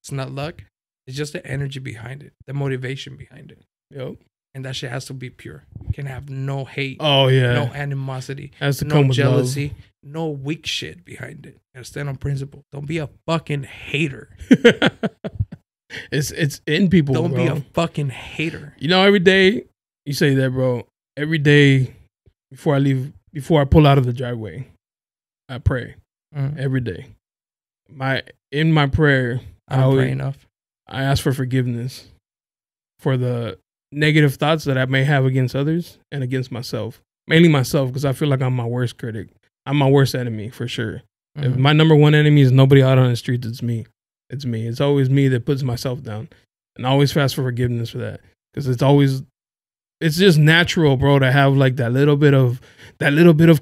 It's not luck. It's just the energy behind it. The motivation behind it. Yep. and that shit has to be pure. You can have no hate. Oh yeah. No animosity. Has to no come with jealousy. love. No weak shit behind it. You gotta stand on principle. Don't be a fucking hater. It's in people. Don't bro. be a fucking hater. You know, every day you say that, bro. Every day before I pull out of the driveway, I pray. Every day. In my prayer, I don't pray enough. I ask for forgiveness for the negative thoughts that I may have against others and against myself. Mainly myself, because I feel like I'm my worst critic. I'm my worst enemy for sure. If my number one enemy is nobody out on the streets, it's me. It's me. It's always me that puts myself down. And I always fast for forgiveness for that. Because it's just natural, bro, to have like that little bit of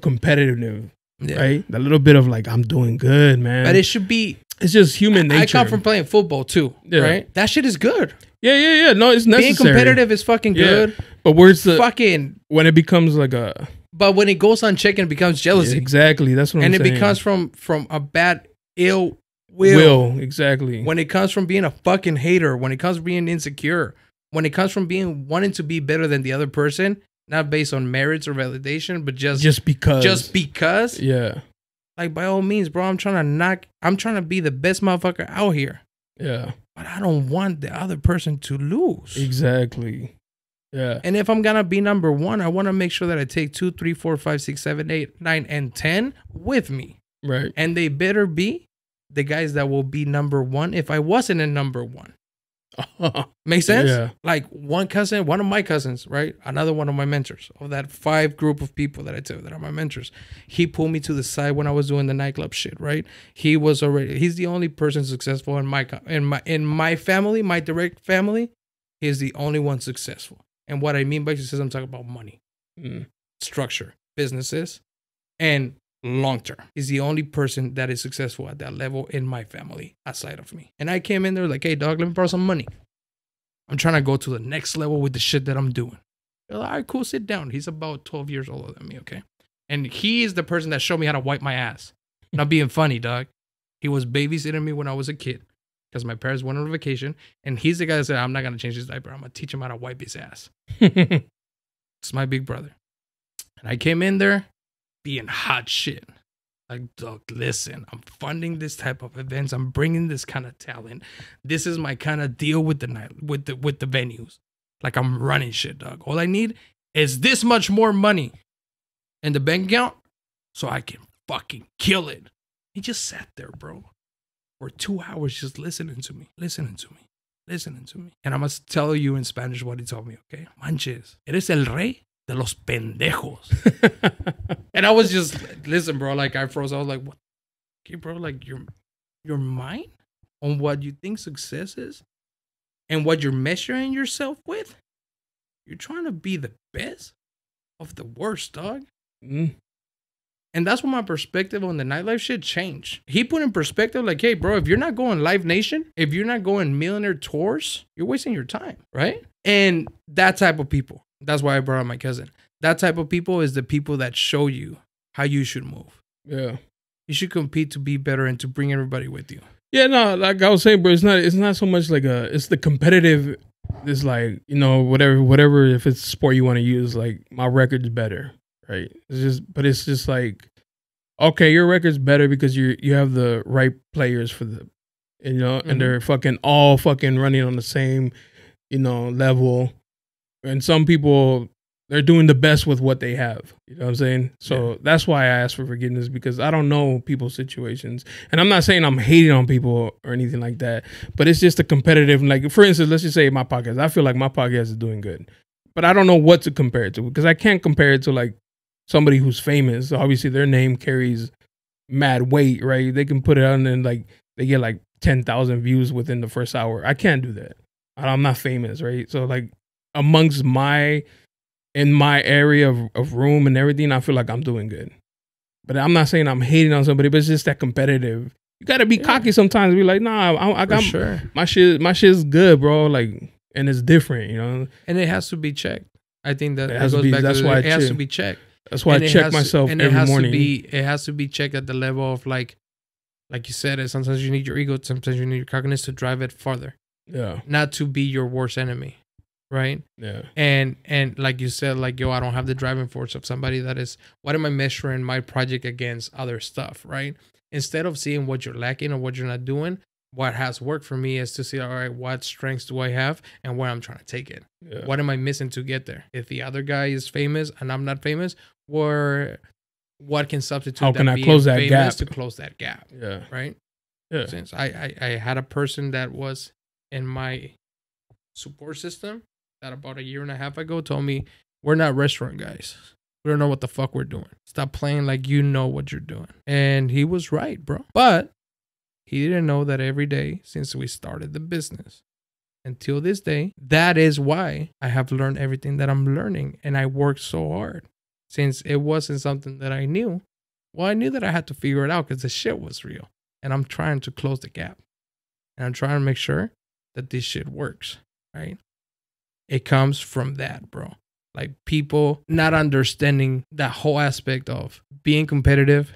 competitive, right? That little bit of like, I'm doing good, man. But it should be. It's just human nature. I come from playing football too, right? That shit is good. Yeah. No, it's necessary. Being competitive is fucking good. But where's the fucking when it becomes like a? But when it goes unchecked, it becomes jealousy. Exactly. That's what I'm saying. And it becomes from a bad ill will. Exactly. When it comes from being a fucking hater, when it comes from being insecure, when it comes from being wanting to be better than the other person, not based on merits or validation, but just because. Yeah. Like, by all means, bro, I'm trying to be the best motherfucker out here. Yeah. But I don't want the other person to lose. Exactly. Yeah. And if I'm going to be number one, I want to make sure that I take 2, 3, 4, 5, 6, 7, 8, 9, and 10 with me. Right. And they better be the guys that will be number one if I wasn't a number one. Make sense? Yeah. Like one of my cousins, right? Another one of my mentors of that 5 group of people that I tell you that are my mentors. He pulled me to the side when I was doing the nightclub shit, right? He's the only person successful in my family, my direct family. He's the only one successful. And what I mean by success, I'm talking about money, structure, businesses, and long term. He's the only person that is successful at that level in my family aside of me. And I came in there like, hey, dog, let me borrow some money. I'm trying to go to the next level with the shit that I'm doing. They're like, all right, cool, sit down. He's about 12 years older than me, okay? And he is the person that showed me how to wipe my ass. Not being funny, dog. He was babysitting me when I was a kid because my parents went on vacation. And he's the guy that said, I'm not going to change his diaper. I'm going to teach him how to wipe his ass. It's my big brother. And I came in there being hot shit. Like, dog, listen, I'm funding this type of events. I'm bringing this kind of talent. This is my kind of deal with the night, with the venues. Like, I'm running shit, dog. All I need is this much more money in the bank account so I can fucking kill it. He just sat there, bro, for 2 hours just listening to me. And I must tell you in Spanish what he told me, okay? Manches, eres el rey de los pendejos. And I was just, listen, bro, like I froze. I was like, what? Okay, bro, like your mind on what you think success is and what you're measuring yourself with, you're trying to be the best of the worst, dog. And that's when my perspective on the nightlife shit changed. He put in perspective like, hey, bro, if you're not going Live Nation, if you're not going millionaire tours, you're wasting your time, right? And that type of people, that's why I brought up my cousin. That type of people is the people that show you how you should move. Yeah. You should compete to be better and to bring everybody with you. Yeah, no, like I was saying, bro, it's not so much like it's the competitive, it's like, you know, whatever, if it's sport you want to use, like my record's better, right? It's just like, okay, your record's better because you have the right players for the, you know, and they're all running on the same, you know, level. And some people, they're doing the best with what they have. You know what I'm saying? So that's why I ask for forgiveness, because I don't know people's situations. And I'm not saying I'm hating on people or anything like that, but it's just a competitive, like, for instance, let's just say my podcast. I feel like my podcast is doing good, but I don't know what to compare it to, because I can't compare it to like somebody who's famous. Obviously their name carries mad weight, right? They can put it on and like they get like 10,000 views within the first hour. I can't do that. I'm not famous, right? So like amongst in my area of room and everything, I feel like I'm doing good. But I'm not saying I'm hating on somebody, but it's just that competitive. You got to be cocky sometimes. Be like, nah, I got my shit's good, bro. Like, and it's different, you know. And it has to be checked. I think that it goes back to it has to be checked. That's why I check myself every morning. It has to be checked at the level of like you said, sometimes you need your ego, sometimes you need your cockiness to drive it farther. Yeah. Not to be your worst enemy. right? Yeah. And like you said, like, yo, I don't have the driving force of somebody that is, what am I measuring my project against other stuff, right? Instead of seeing what you're lacking or what you're not doing, what has worked for me is to see, all right, what strengths do I have and where I'm trying to take it. Yeah. What am I missing to get there? If the other guy is famous and I'm not famous, or what can substitute? How can I close that gap? To close that gap. Yeah. Right. Yeah. Since I had a person that was in my support system that about a year and a half ago told me, we're not restaurant guys. We don't know what the fuck we're doing. Stop playing like you know what you're doing. And he was right, bro. But he didn't know that every day since we started the business until this day, that is why I have learned everything that I'm learning. And I worked so hard since it wasn't something that I knew. Well, I knew that I had to figure it out because the shit was real. And I'm trying to close the gap. And I'm trying to make sure that this shit works, right? It comes from that, bro. Like people not understanding that whole aspect of being competitive,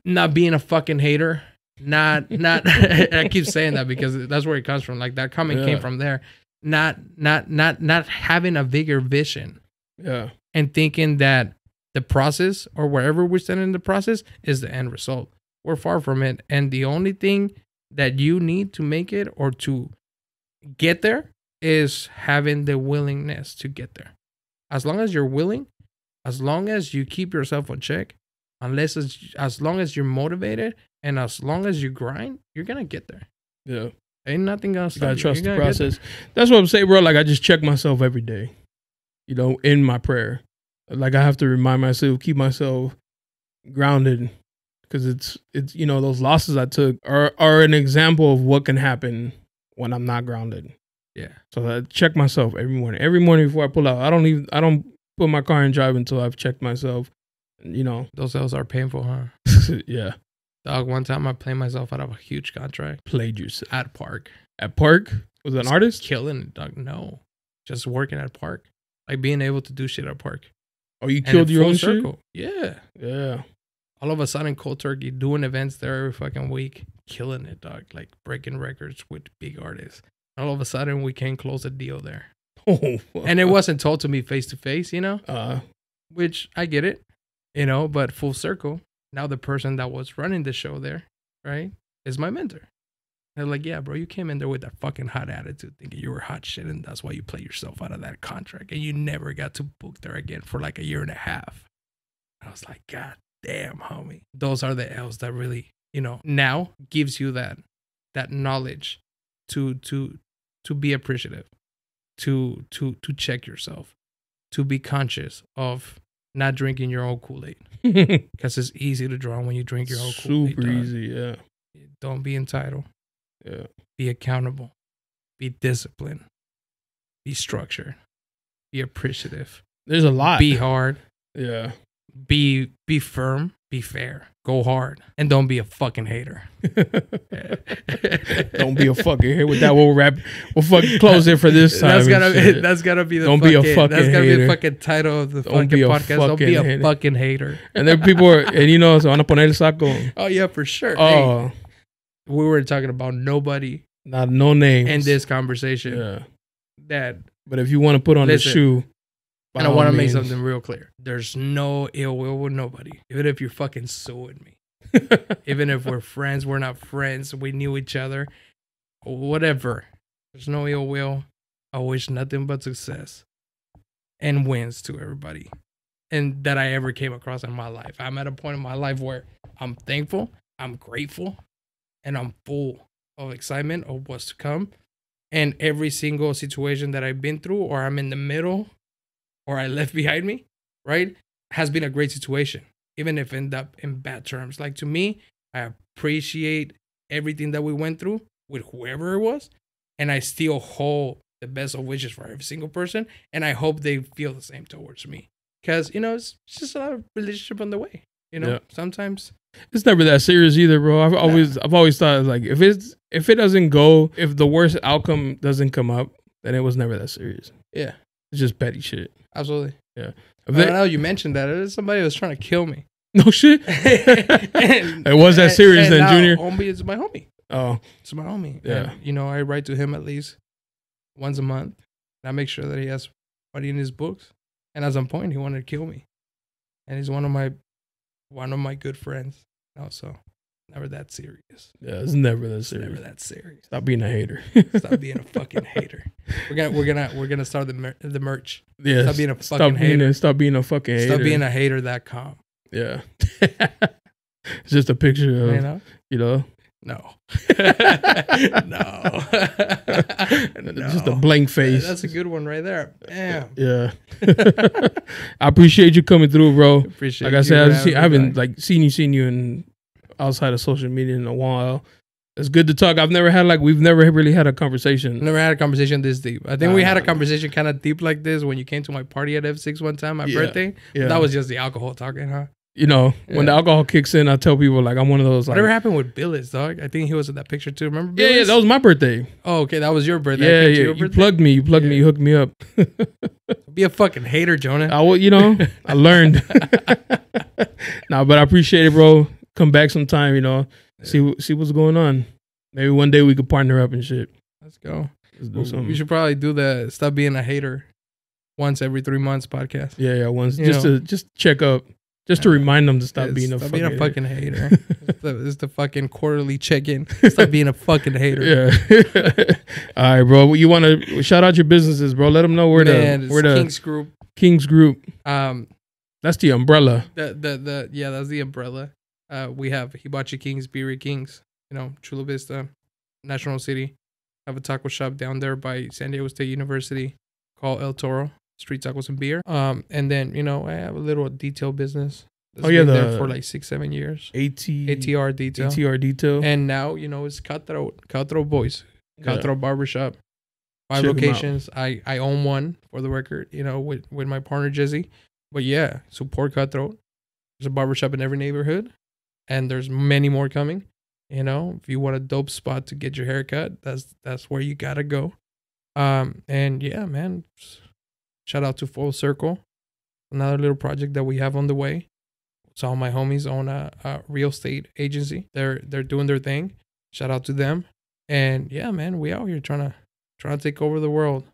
not being a fucking hater, not I keep saying that because that's where it comes from. Like that comment came from there. Not having a bigger vision. Yeah. And thinking that the process or wherever we're standing in the process is the end result. We're far from it. And the only thing that you need to make it or to get there is having the willingness to get there. As long as you're willing, as long as you keep yourself on check, as long as you're motivated and as long as you grind, you're going to get there. Yeah. Ain't nothing else. You got to trust the process. That's what I'm saying, bro. Like I just check myself every day, you know, in my prayer. Like I have to remind myself, keep myself grounded because it's, you know, those losses I took are an example of what can happen when I'm not grounded. Yeah. So I check myself every morning. Every morning before I pull out, I don't put my car in drive until I've checked myself. You know, those L's are painful, huh? Yeah. Dog, one time I played myself out of a huge contract. Played yourself at Park. At Park? Was it an artist? Killing it, dog. No, just working at Park, like being able to do shit at Park. Oh, you killed your own circle? Yeah. Yeah. All of a sudden, cold turkey, doing events there every fucking week, killing it, dog. Like breaking records with big artists. All of a sudden, we can't close a deal there. Oh, and it wasn't told to me face to face, you know, which I get it, you know, but full circle. Now the person that was running the show there, right, is my mentor. They're like, yeah, bro, you came in there with that fucking hot attitude, thinking you were hot shit, and that's why you played yourself out of that contract, and you never got to book there again for like a year and a half. I was like, God damn, homie. Those are the L's that really, you know, now gives you that knowledge to be appreciative, to check yourself, to be conscious of not drinking your own Kool-Aid, because it's easy to drown when you drink your own Kool-Aid. Super easy, yeah. Don't be entitled. Yeah. Be accountable. Be disciplined. Be structured. Be appreciative. There's a lot. Be hard. Yeah. Be firm. Be fair. Go hard. And don't be a fucking hater. Don't be a fucking hater. With that, we'll fucking close it for this time. That's gotta be the don't be a fucking That's gotta hater. be the fucking title of the fucking podcast. Don't be a fucking hater. And then people are, and you know, se van a poner el saco. Oh yeah, for sure. Oh. Hey, we were talking about nobody. No names. In this conversation. Yeah. But if you want to put on the shoe. And I want to make something real clear. There's no ill will with nobody. Even if you're fucking suing me. Even if we're friends, we're not friends. We knew each other. Whatever. There's no ill will. I wish nothing but success. And wins to everybody. And that I ever came across in my life. I'm at a point in my life where I'm thankful. I'm grateful. And I'm full of excitement of what's to come. And every single situation that I've been through or I'm in the middle or I left behind me, right, has been a great situation, even if it ended up in bad terms. Like, to me, I appreciate everything that we went through with whoever it was, and I still hold the best of wishes for every single person, and I hope they feel the same towards me. Because, you know, it's just a lot of relationship on the way. You know, sometimes it's never that serious either, bro. I've always thought, like, if it doesn't go, if the worst outcome doesn't come up, then it was never that serious. Yeah. It's just petty shit. Absolutely. Yeah. I know you mentioned that. Somebody was trying to kill me. No shit. It was that serious then, Junior? Homie is my homie. Oh. It's my homie. Yeah. And, you know, I write to him at least once a month. And I make sure that he has money in his books. And at some point, he wanted to kill me. And he's one of my good friends. Also, never that serious. Yeah, it's never that serious. Never that serious. Stop being a hater. Stop being a fucking hater. We're gonna start the merch. Yeah. Stop being a fucking hater. Stop being a fucking hater. Stop being a hater.com. Yeah. It's just a picture of, you know. No. No. Just a blank face. That's a good one right there. Damn. Yeah. I appreciate you coming through, bro. Appreciate like I said, I haven't like seen you in outside of social media in a while. It's good to talk. We've never really had a conversation. Never had a conversation this deep. I think we had a conversation kind of deep like this when you came to my party at F6 one time, my birthday. Yeah. That was just the alcohol talking, huh? You know, when the alcohol kicks in, I tell people like I'm one of those. Like, whatever happened with Billis, dog? I think he was in that picture too. Remember Billis? Yeah, that was my birthday. Oh, okay, that was your birthday. Yeah. You plugged me. You hooked me up. Be a fucking hater, Jonah. I learned. Nah, but I appreciate it, bro. Come back sometime, see what's going on. Maybe one day we could partner up and shit. Let's go. Let's do something. We should probably do the Stop Being a Hater once every 3 months podcast. Yeah, once to check up. Just to remind them to stop being a fucking hater. It's the fucking quarterly check-in. Stop being a fucking hater. Yeah. All right, bro. You want to shout out your businesses, bro? Let them know where the King's Group. King's Group. That's the umbrella. That's the umbrella. We have Hibachi Kings, Beery Kings. Chula Vista, National City. I have a taco shop down there by San Diego State University called El Toro. Street tacos and beer. And then, I have a little detail business. That's been there for like 6-7 years. ATR detail. And now, it's Cutthroat Boys. Cutthroat Barbershop. 5 locations. I own one for the record, with my partner Jesse. But yeah, support Cutthroat. There's a barbershop in every neighborhood. And there's many more coming. If you want a dope spot to get your hair cut, that's where you gotta go. And yeah, man. Shout out to Full Circle, another little project that we have on the way. So all my homies own a real estate agency. They're doing their thing. Shout out to them. And yeah, man, we out here trying to take over the world,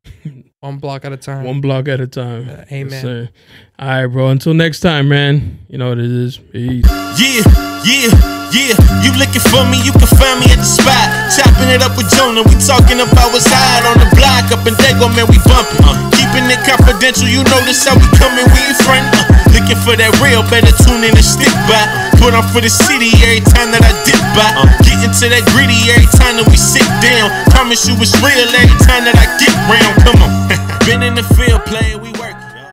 one block at a time. One block at a time. Amen. Yes, all right, bro. Until next time, man. You know what it is. Peace. Yeah. You looking for me, you can find me at the spot. Chopping it up with Jonah. We talking about what's hot on the block. Up in Dago, man, we bumping. Keeping it confidential, you notice how we coming, we ain't front. Looking for that real, better tune in and stick by. Put on for the city every time that I dip by. Getting to that gritty every time that we sit down. Promise you it's real every time that I get round. Come